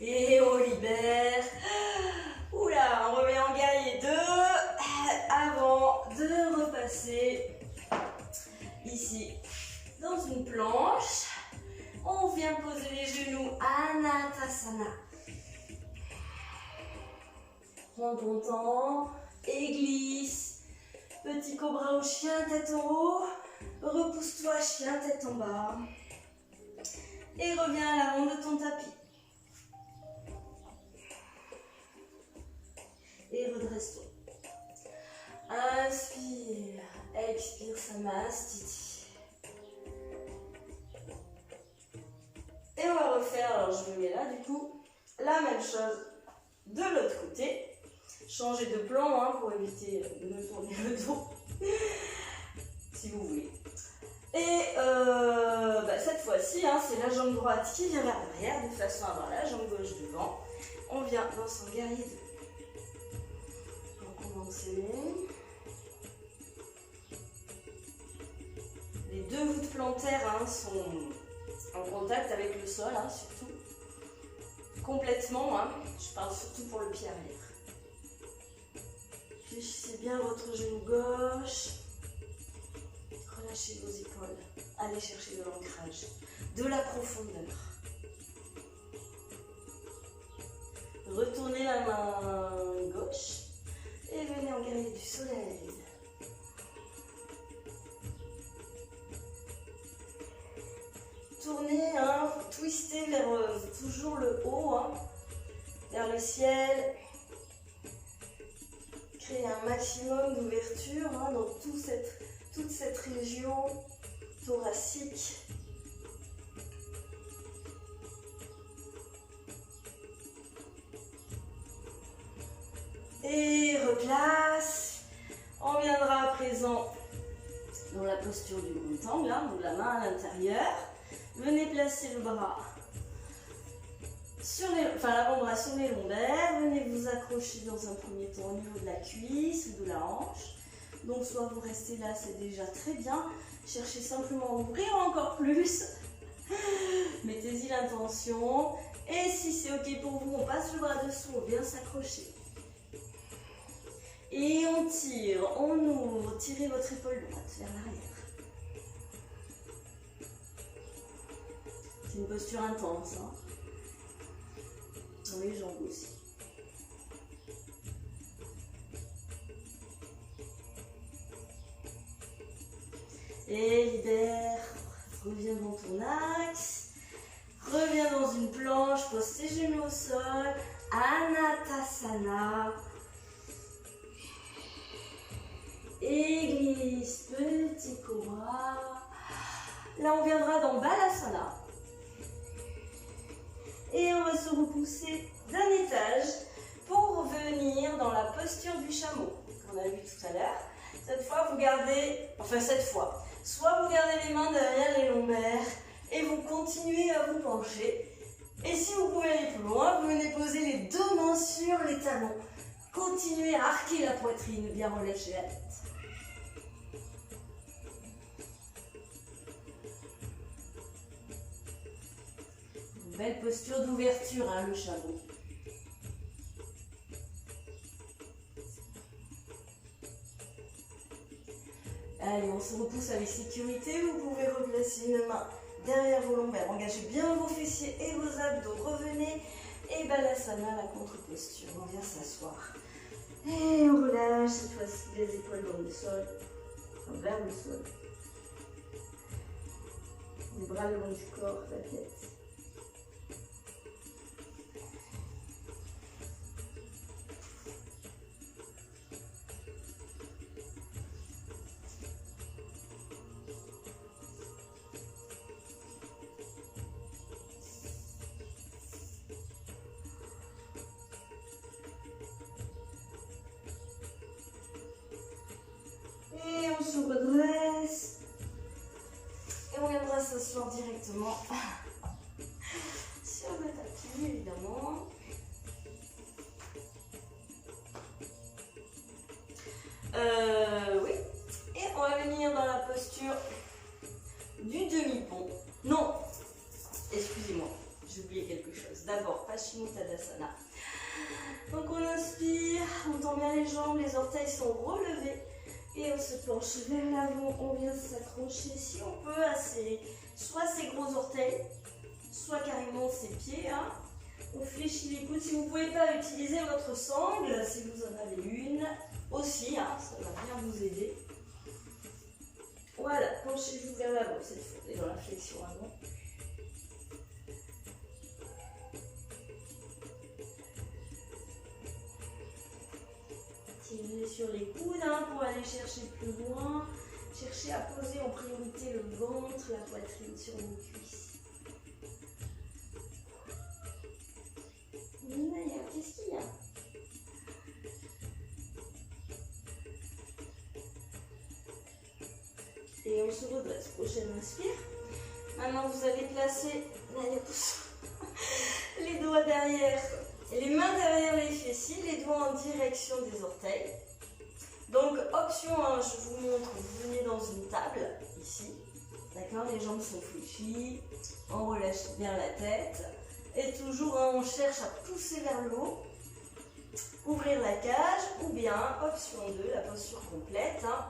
Et on libère. Oula, on remet en guerrier 2 avant de repasser ici dans une planche. On vient poser les genoux Anatasana. Prends ton temps et glisse. Petit cobra ou chien, tête en haut. Repousse-toi, chien, tête en bas. Et reviens à l'avant de ton tapis. Et redresse-toi. Inspire, expire, Samastiti. Et on va refaire, alors je me mets là du coup, la même chose de l'autre côté. Changer de plan pour éviter de me tourner le dos, si vous voulez. Et cette fois-ci, c'est la jambe droite qui vient vers l'arrière, de façon à avoir la jambe gauche devant. On vient dans son guerrier 2. Pour commencer, les deux voûtes plantaires sont en contact avec le sol, surtout. Complètement, je parle surtout pour le pied arrière. Fléchissez bien votre genou gauche. Relâchez vos épaules. Allez chercher de l'ancrage, de la profondeur. Retournez la main gauche et venez en guerrier soleil. Tournez, hein, twistez vers toujours le haut, hein, vers le ciel. Créez un maximum d'ouverture hein, dans toute cette région thoracique. Et replace. On viendra à présent dans la posture du grand angle, hein, donc la main à l'intérieur. Venez placer le bras sur l'avant-bras sur les lombaires. Venez vous accrocher dans un premier temps au niveau de la cuisse ou de la hanche. Donc soit vous restez là, c'est déjà très bien. Cherchez simplement à ouvrir encore plus. Mettez-y l'intention. Et si c'est ok pour vous, on passe le bras dessous, on vient s'accrocher. Et on tire, on ouvre, tirez votre épaule droite vers l'arrière. C'est une posture intense, hein. Dans les jambes aussi. Et libère, reviens dans ton axe, reviens dans une planche, pose tes genoux au sol, Anatasana. Et glisse, petit cobra. Là, on viendra dans Balasana. Et on va se repousser d'un étage pour venir dans la posture du chameau qu'on a vu tout à l'heure. Cette fois, vous gardez, soit vous gardez les mains derrière les lombaires et vous continuez à vous pencher. Et si vous pouvez aller plus loin, vous venez poser les deux mains sur les talons. Continuez à arquer la poitrine, bien relâcher la tête. Belle posture d'ouverture, hein, le chameau. Allez, on se repousse avec sécurité. Vous pouvez replacer une main derrière vos lombaires. Engagez bien vos fessiers et vos abdos. Revenez. Et Balasana, la contre-posture. On vient s'asseoir. Et on relâche cette fois-ci les épaules dans le sol. Vers le sol. Les bras le long du corps, la tête. Et on se redresse. Et on viendra s'asseoir directement sur le tapis, évidemment. Oui. Et on va venir dans la posture du demi-pont. Non, excusez-moi, j'ai oublié quelque chose. D'abord, Paschimottanasana. Donc on inspire, on tend bien les jambes, les orteils sont relevés. Et on se penche vers l'avant, on vient s'accrocher si on peut à soit ses gros orteils, soit carrément ses pieds. Hein. On fléchit les coudes. Si vous ne pouvez pas utiliser votre sangle, si vous en avez une, aussi, hein, ça va bien vous aider. Voilà, penchez-vous vers l'avant cette fois, et dans la flexion avant. Tirez sur les coudes hein, pour aller chercher plus loin. Cherchez à poser en priorité le ventre, la poitrine sur vos cuisses. Naya, qu'est-ce qu'il y a? Et on se redresse. Prochaine inspire. Maintenant, vous allez placer Naya, pousse. Les doigts derrière. Les mains derrière les fessiers, les doigts en direction des orteils. Donc, option 1, je vous montre, vous venez dans une table, ici. D'accord, les jambes sont fléchies, on relâche bien la tête. Et toujours, hein, on cherche à pousser vers le haut, ouvrir la cage, ou bien, option 2, la posture complète. Hein.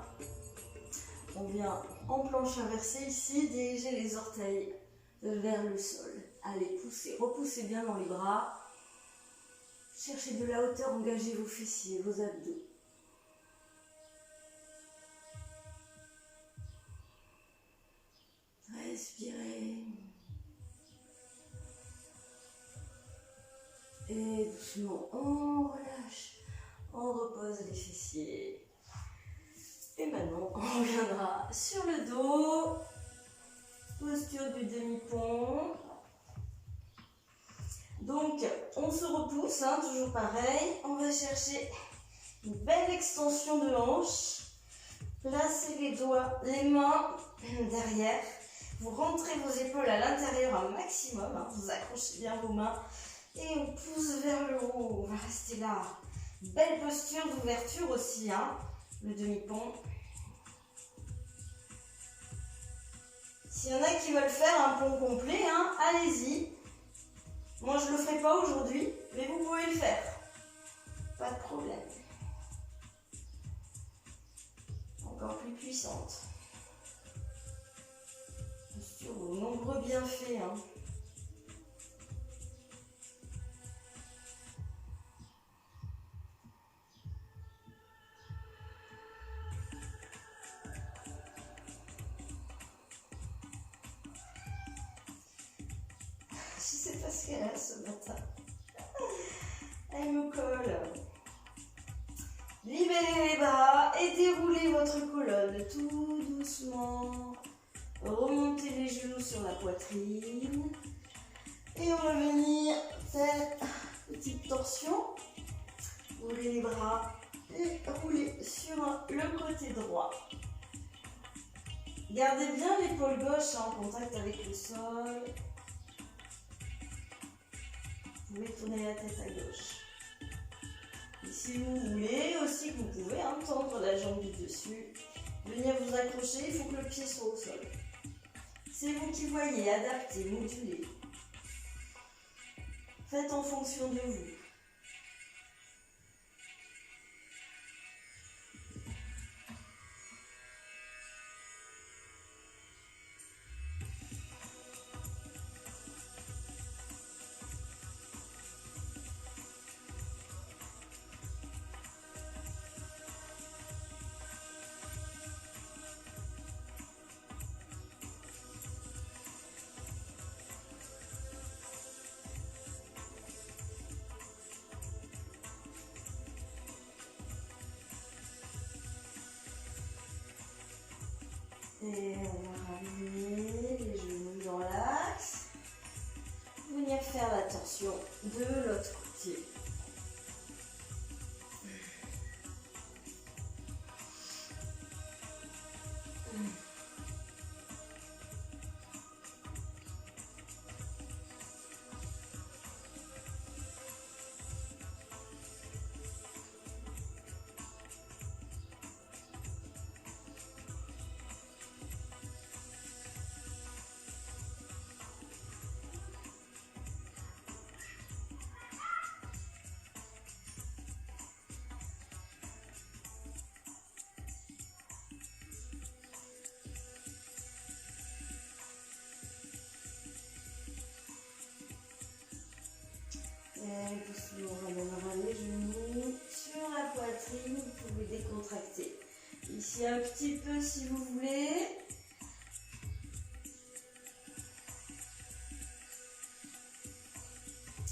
On vient en planche inversée ici, diriger les orteils vers le sol. Allez, poussez, repoussez bien dans les bras. Cherchez de la hauteur, engagez vos fessiers, vos abdos. Respirez. Et doucement, on relâche. On repose les fessiers. Et maintenant, on reviendra sur le dos. Posture du demi-pont. Donc, on se repousse, hein, toujours pareil. On va chercher une belle extension de hanche. Placez les doigts, les mains derrière. Vous rentrez vos épaules à l'intérieur un maximum. Hein, vous accrochez bien vos mains. Et on pousse vers le haut. On va rester là. Belle posture d'ouverture aussi, hein, le demi-pont. S'il y en a qui veulent faire un pont complet, hein, allez-y. Moi, je ne le ferai pas aujourd'hui, mais vous pouvez le faire. Pas de problème. Encore plus puissante. Posture aux nombreux bienfaits. Hein. Je sais pas ce qu'elle a ce matin. Elle me colle. Libérez les bras et déroulez votre colonne tout doucement. Remontez les genoux sur la poitrine. Et on va venir faire une petite torsion. Ouvrez les bras et roulez sur le côté droit. Gardez bien l'épaule gauche en contact avec le sol. Vous pouvez tourner la tête à gauche. Et si vous voulez aussi, vous pouvez tendre la jambe du dessus. Venir vous accrocher, il faut que le pied soit au sol. C'est vous qui voyez, adaptez, modulez. Faites en fonction de vous. Et on va ramener les genoux dans l'axe. Venir faire la torsion de l'autre côté. Et doucement, on ramènera les genoux sur la poitrine. Vous pouvez décontracter ici un petit peu si vous voulez.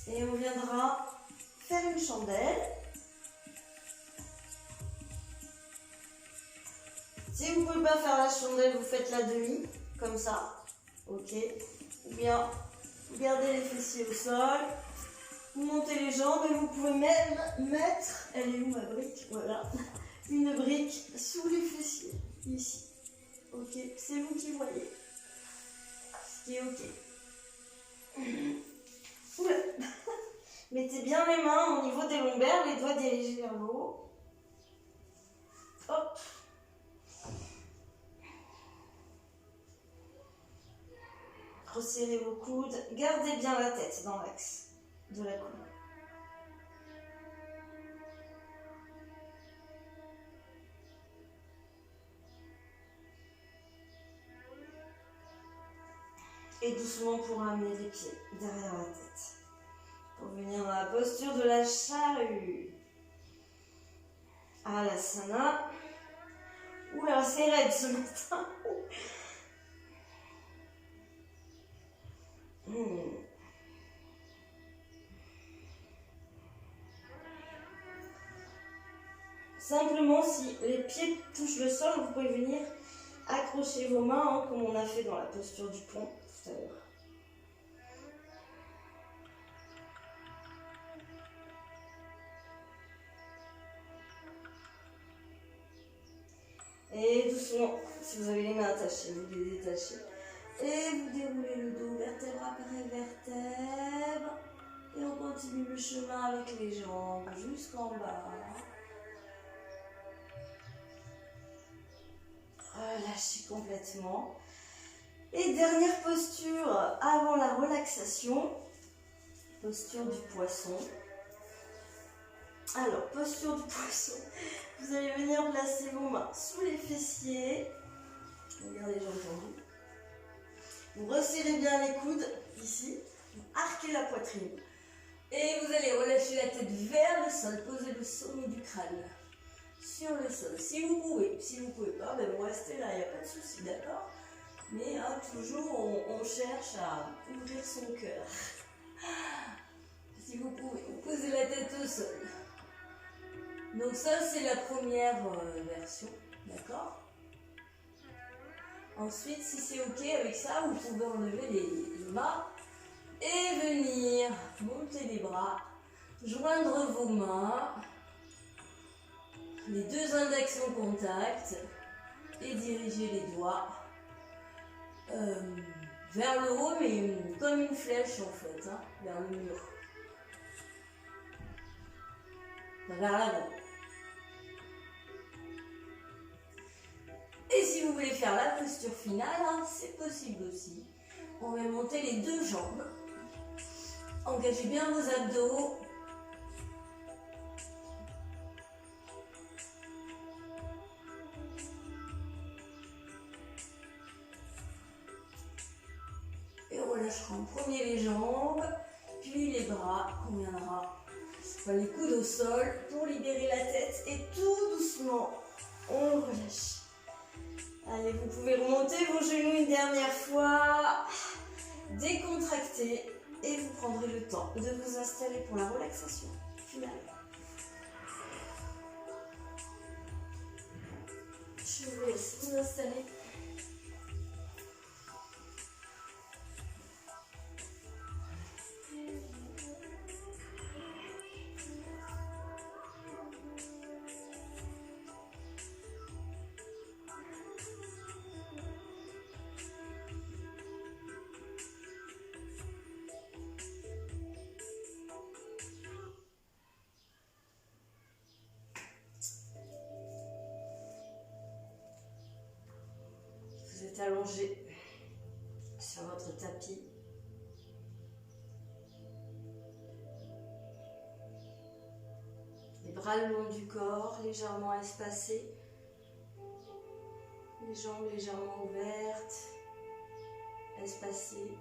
Et on viendra faire une chandelle. Si vous ne pouvez pas faire la chandelle, vous faites la demi, comme ça. Ok. Ou bien, vous gardez les fessiers au sol. Vous montez les jambes et vous pouvez même mettre, elle est où ma brique? Voilà, une brique sous les fessiers, ici. Ok, c'est vous qui voyez. Ce qui est ok. Oula. Mettez bien les mains au niveau des lombaires, les doigts dirigés vers le haut. Hop. Resserrez vos coudes, gardez bien la tête dans l'axe de la colonne. Et doucement pour amener les pieds derrière la tête. Pour venir dans la posture de la charrue. Alasana. Oula, c'est raide ce matin. Simplement, si les pieds touchent le sol, vous pouvez venir accrocher vos mains, comme on a fait dans la posture du pont tout à l'heure. Et doucement, si vous avez les mains attachées, vous les détachez. Et vous déroulez le dos, vertèbre après vertèbre. Et on continue le chemin avec les jambes jusqu'en bas. Relâchez complètement. Et dernière posture avant la relaxation. Posture du poisson. Alors, posture du poisson. Vous allez venir placer vos mains sous les fessiers. Regardez les jambes tendues. Vous resserrez bien les coudes, ici. Vous arquez la poitrine. Et vous allez relâcher la tête vers le sol. Posez le sommet du crâne sur le sol. Si vous pouvez pas, ben vous restez là, il n'y a pas de souci, d'accord? Mais hein, toujours, on cherche à ouvrir son cœur. Si vous pouvez, vous posez la tête au sol. Donc ça, c'est la première version, d'accord? Ensuite, si c'est ok avec ça, vous pouvez enlever les mains et venir monter les bras, joindre vos mains, les deux index en contact et diriger les doigts vers le haut, mais comme une flèche en fait, hein, vers le mur, vers l'avant. Et si vous voulez faire la posture finale, hein, c'est possible aussi. On va monter les deux jambes. Engagez bien vos abdos. Et on relâchera en premier les jambes, puis les bras. On viendra les coudes au sol pour libérer la tête. Et tout doucement, on relâche. Allez, vous pouvez remonter vos genoux une dernière fois, décontracter et vous prendrez le temps de vous installer pour la relaxation finale. Je vous laisse vous installer. Allongé sur votre tapis. Les bras le long du corps, légèrement espacés. Les jambes légèrement ouvertes, espacées.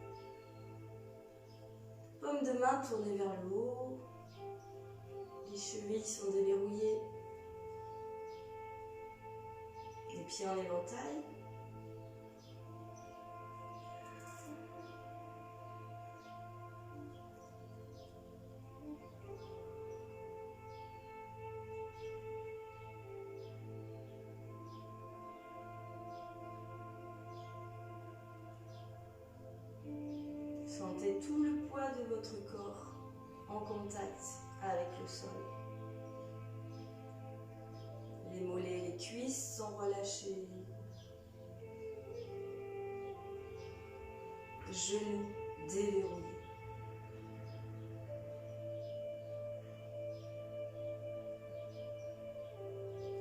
Paume de main tournée vers le haut. Les chevilles sont déverrouillées. Les pieds en éventail. Sentez tout le poids de votre corps en contact avec le sol. Les mollets et les cuisses sont relâchés. Genoux déverrouillés.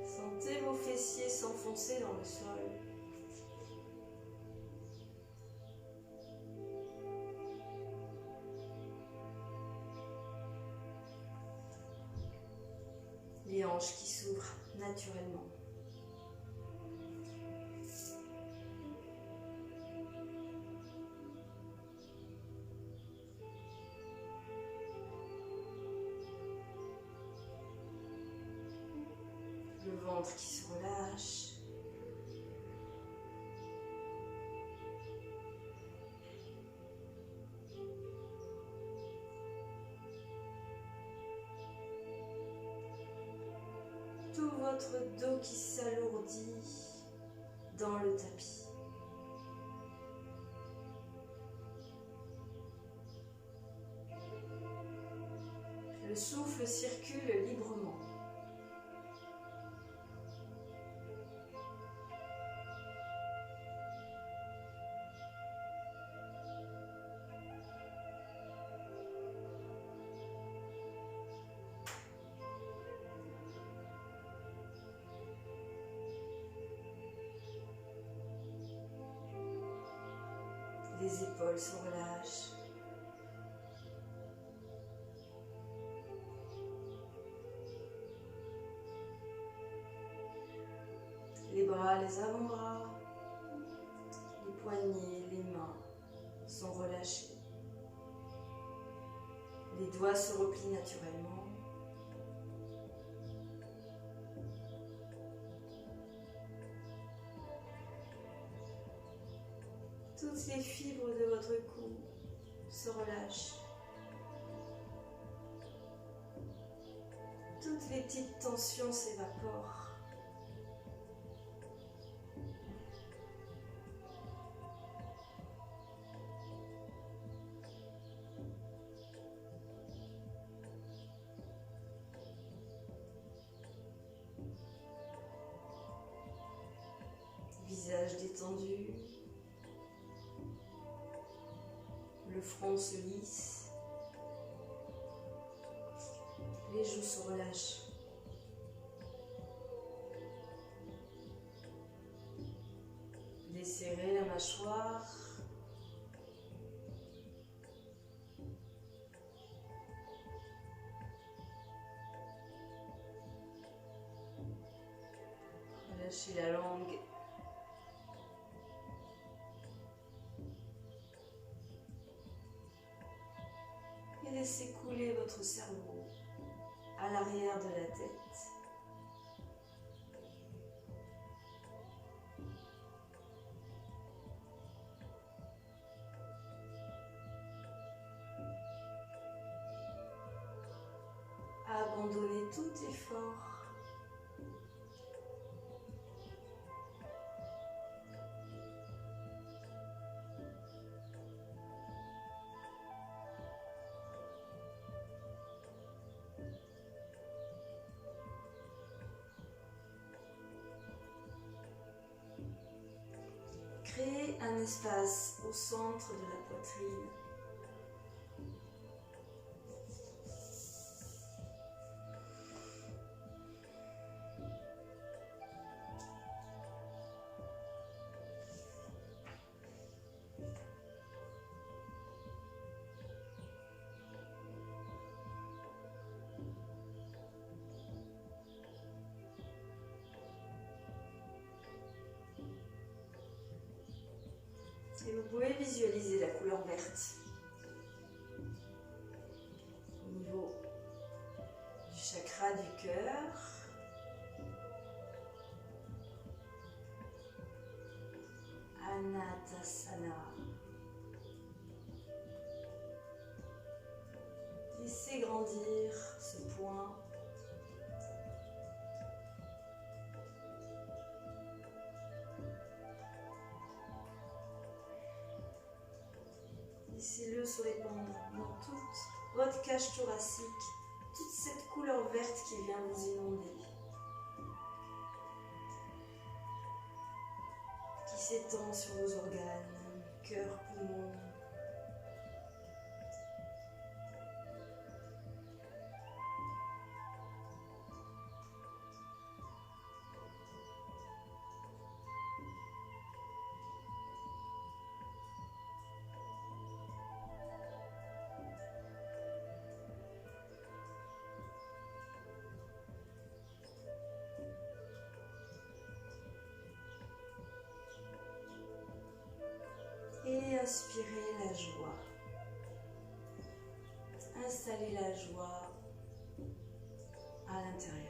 Sentez vos fessiers s'enfoncer dans le sol. Les hanches qui s'ouvrent naturellement. Le ventre qui se relâche. tout votre dos qui s'alourdit dans le tapis. Le souffle circule librement. Les épaules se relâchent. Les bras, les avant-bras, les poignets, les mains sont relâchés. Les doigts se replient naturellement. Toutes les fibres de votre cou se relâchent. Toutes les petites tensions s'évaporent. Visage détendu. Le front se lisse, les joues se relâchent. Desserrez la mâchoire. Relâchez la langue. Laissez couler votre cerveau à l'arrière de la tête. Abandonnez tout effort. Créez un espace au centre de la poitrine. Et vous pouvez visualiser la couleur verte au niveau du chakra du cœur. Anatasana. Laissez grandir ce point. Laissez-le se répandre dans toute votre cage thoracique, toute cette couleur verte qui vient vous inonder, qui s'étend sur vos organes, cœur, poumon. Et inspirez la joie. Installez la joie à l'intérieur.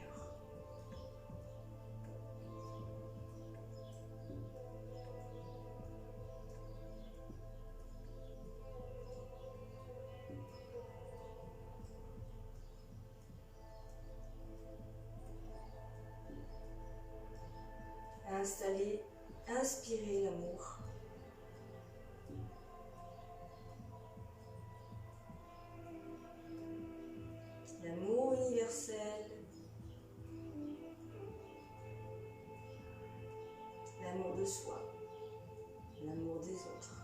inspirez l'amour. L'amour universel, l'amour de soi, l'amour des autres.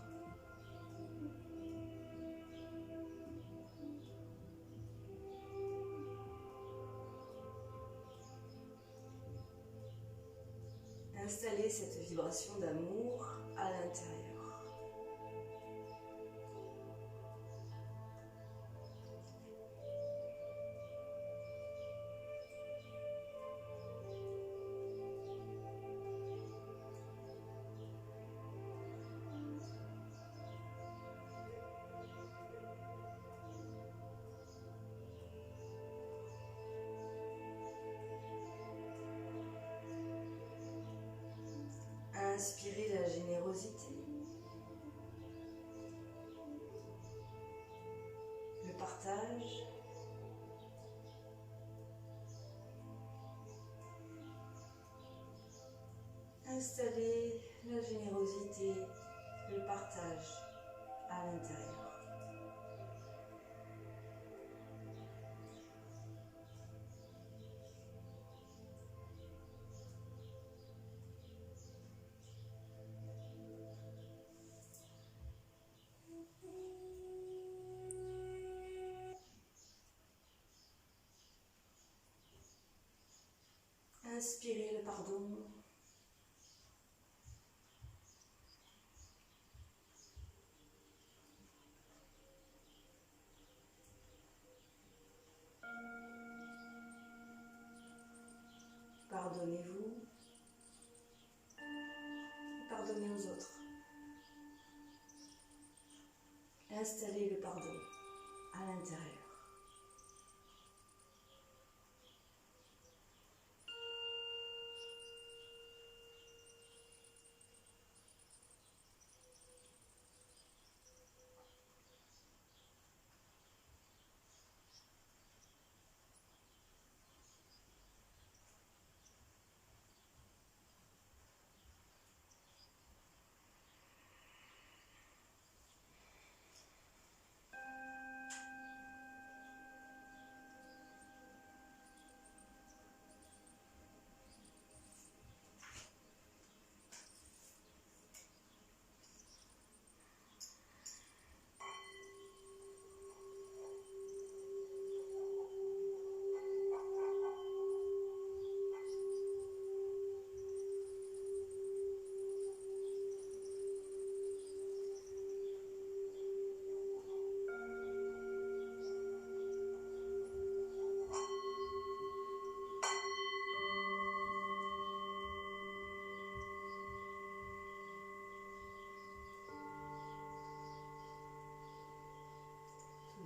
Installez cette vibration d'amour à l'intérieur. Inspirez la générosité, le partage, installez la générosité, le partage à l'intérieur. Inspirez le pardon. Pardonnez-vous. Pardonnez aux autres. Installez le pardon à l'intérieur.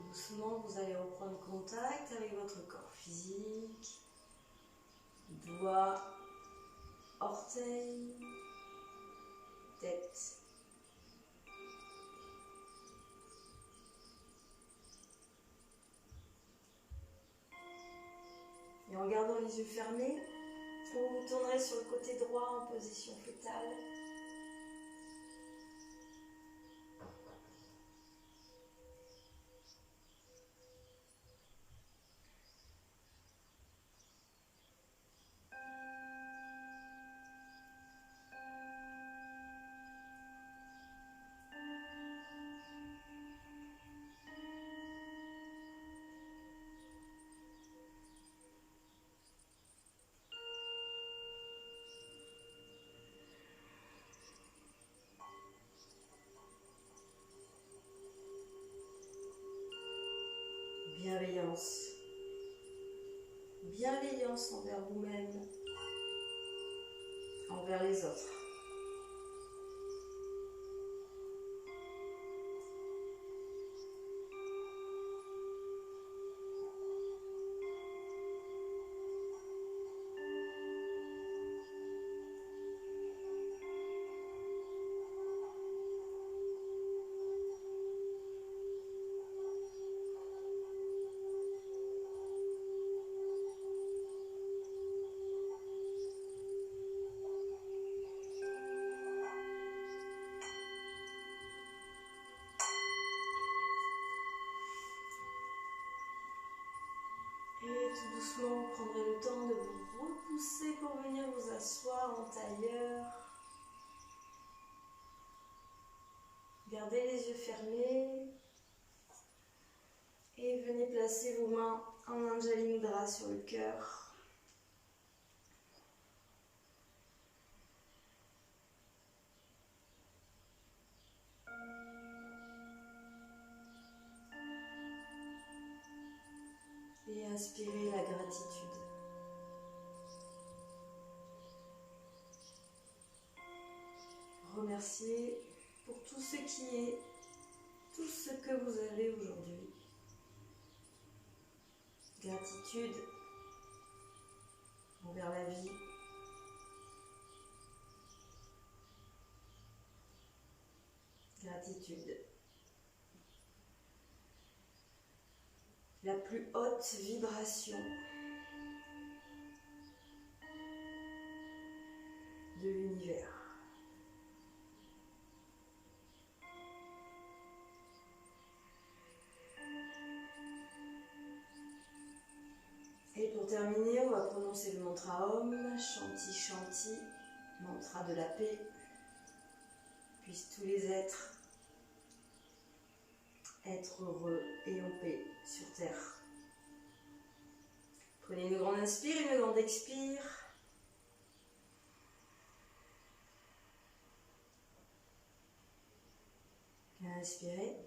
Doucement, vous allez reprendre contact avec votre corps physique, doigts, orteils, tête. Et en gardant les yeux fermés, vous vous tournerez sur le côté droit en position fœtale. Bienveillance. Bienveillance envers vous-même, envers les autres. doucement, vous prendrez le temps de vous repousser pour venir vous asseoir en tailleur. Gardez les yeux fermés. Et venez placer vos mains en Anjali Mudra sur le cœur. Et inspirez la gratitude. Remerciez pour tout ce qui est, tout ce que vous avez aujourd'hui. Gratitude envers la vie. Gratitude. La plus haute vibration de l'univers. Et pour terminer, on va prononcer le mantra Om, Shanti Shanti, mantra de la paix. Puissent tous les êtres être heureux et en paix sur terre. Prenez une grande inspire, une grande expire. Inspirez.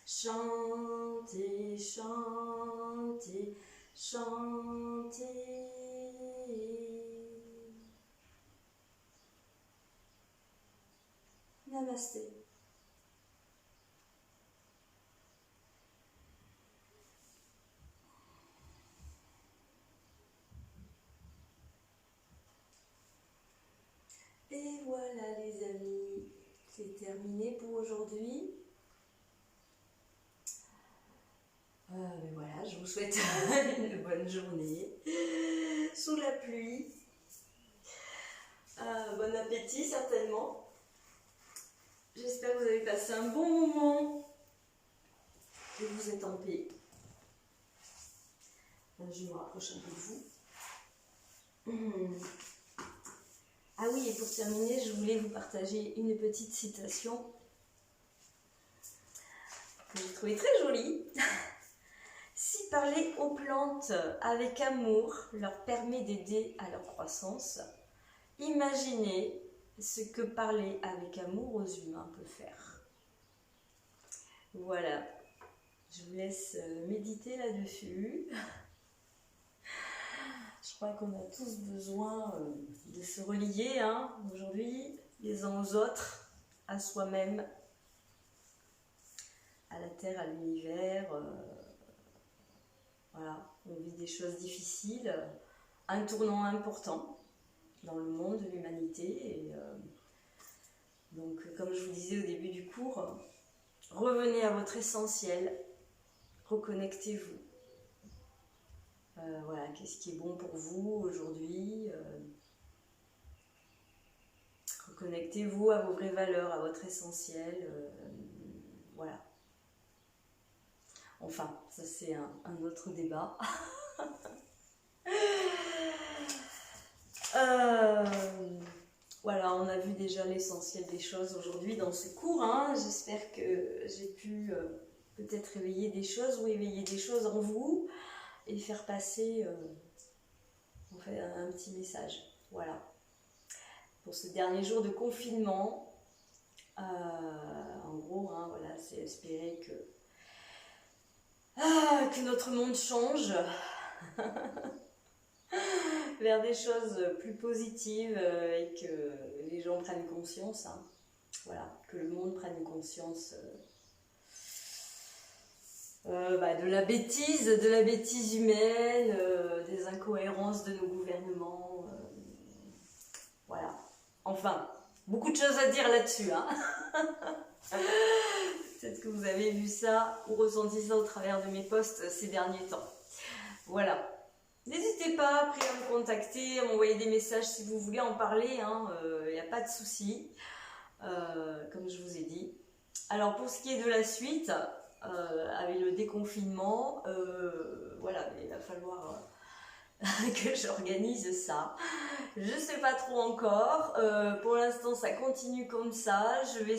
Shanti, Shanti, Shanti. Namasté. Et voilà les amis, c'est terminé pour aujourd'hui. Mais voilà, je vous souhaite une bonne journée sous la pluie. Bon appétit certainement. J'espère que vous avez passé un bon moment, que vous êtes en paix. Je me rapproche un peu de vous. Ah oui, et pour terminer, je voulais vous partager une petite citation que j'ai trouvée très jolie. Si parler aux plantes avec amour leur permet d'aider à leur croissance, imaginez ce que parler avec amour aux humains peut faire. Voilà, je vous laisse méditer là-dessus. Je crois qu'on a tous besoin de se relier aujourd'hui, les uns aux autres, à soi-même, à la terre, à l'univers. Voilà, on vit des choses difficiles, un tournant important dans le monde de l'humanité. Et donc, comme je vous disais au début du cours, revenez à votre essentiel, reconnectez-vous. Voilà, qu'est-ce qui est bon pour vous aujourd'hui, reconnectez-vous à vos vraies valeurs, à votre essentiel, voilà. Enfin, ça c'est un autre débat. Voilà, on a vu déjà l'essentiel des choses aujourd'hui dans ce cours. J'espère que j'ai pu peut-être réveiller des choses ou éveiller des choses en vous et faire passer en fait, un petit message. Voilà. Pour ce dernier jour de confinement, en gros, voilà, c'est espérer que notre monde change vers des choses plus positives et que les gens prennent conscience. Voilà, que le monde prenne conscience de la bêtise humaine, des incohérences de nos gouvernements. Voilà. Enfin, beaucoup de choses à dire là-dessus. Peut-être que vous avez vu ça ou ressenti ça au travers de mes posts ces derniers temps. Voilà. N'hésitez pas après à me contacter, à m'envoyer des messages si vous voulez en parler, il n'y a pas de souci, comme je vous ai dit. Alors pour ce qui est de la suite, avec le déconfinement, voilà, il va falloir que j'organise ça. Je sais pas trop encore, pour l'instant ça continue comme ça, je vais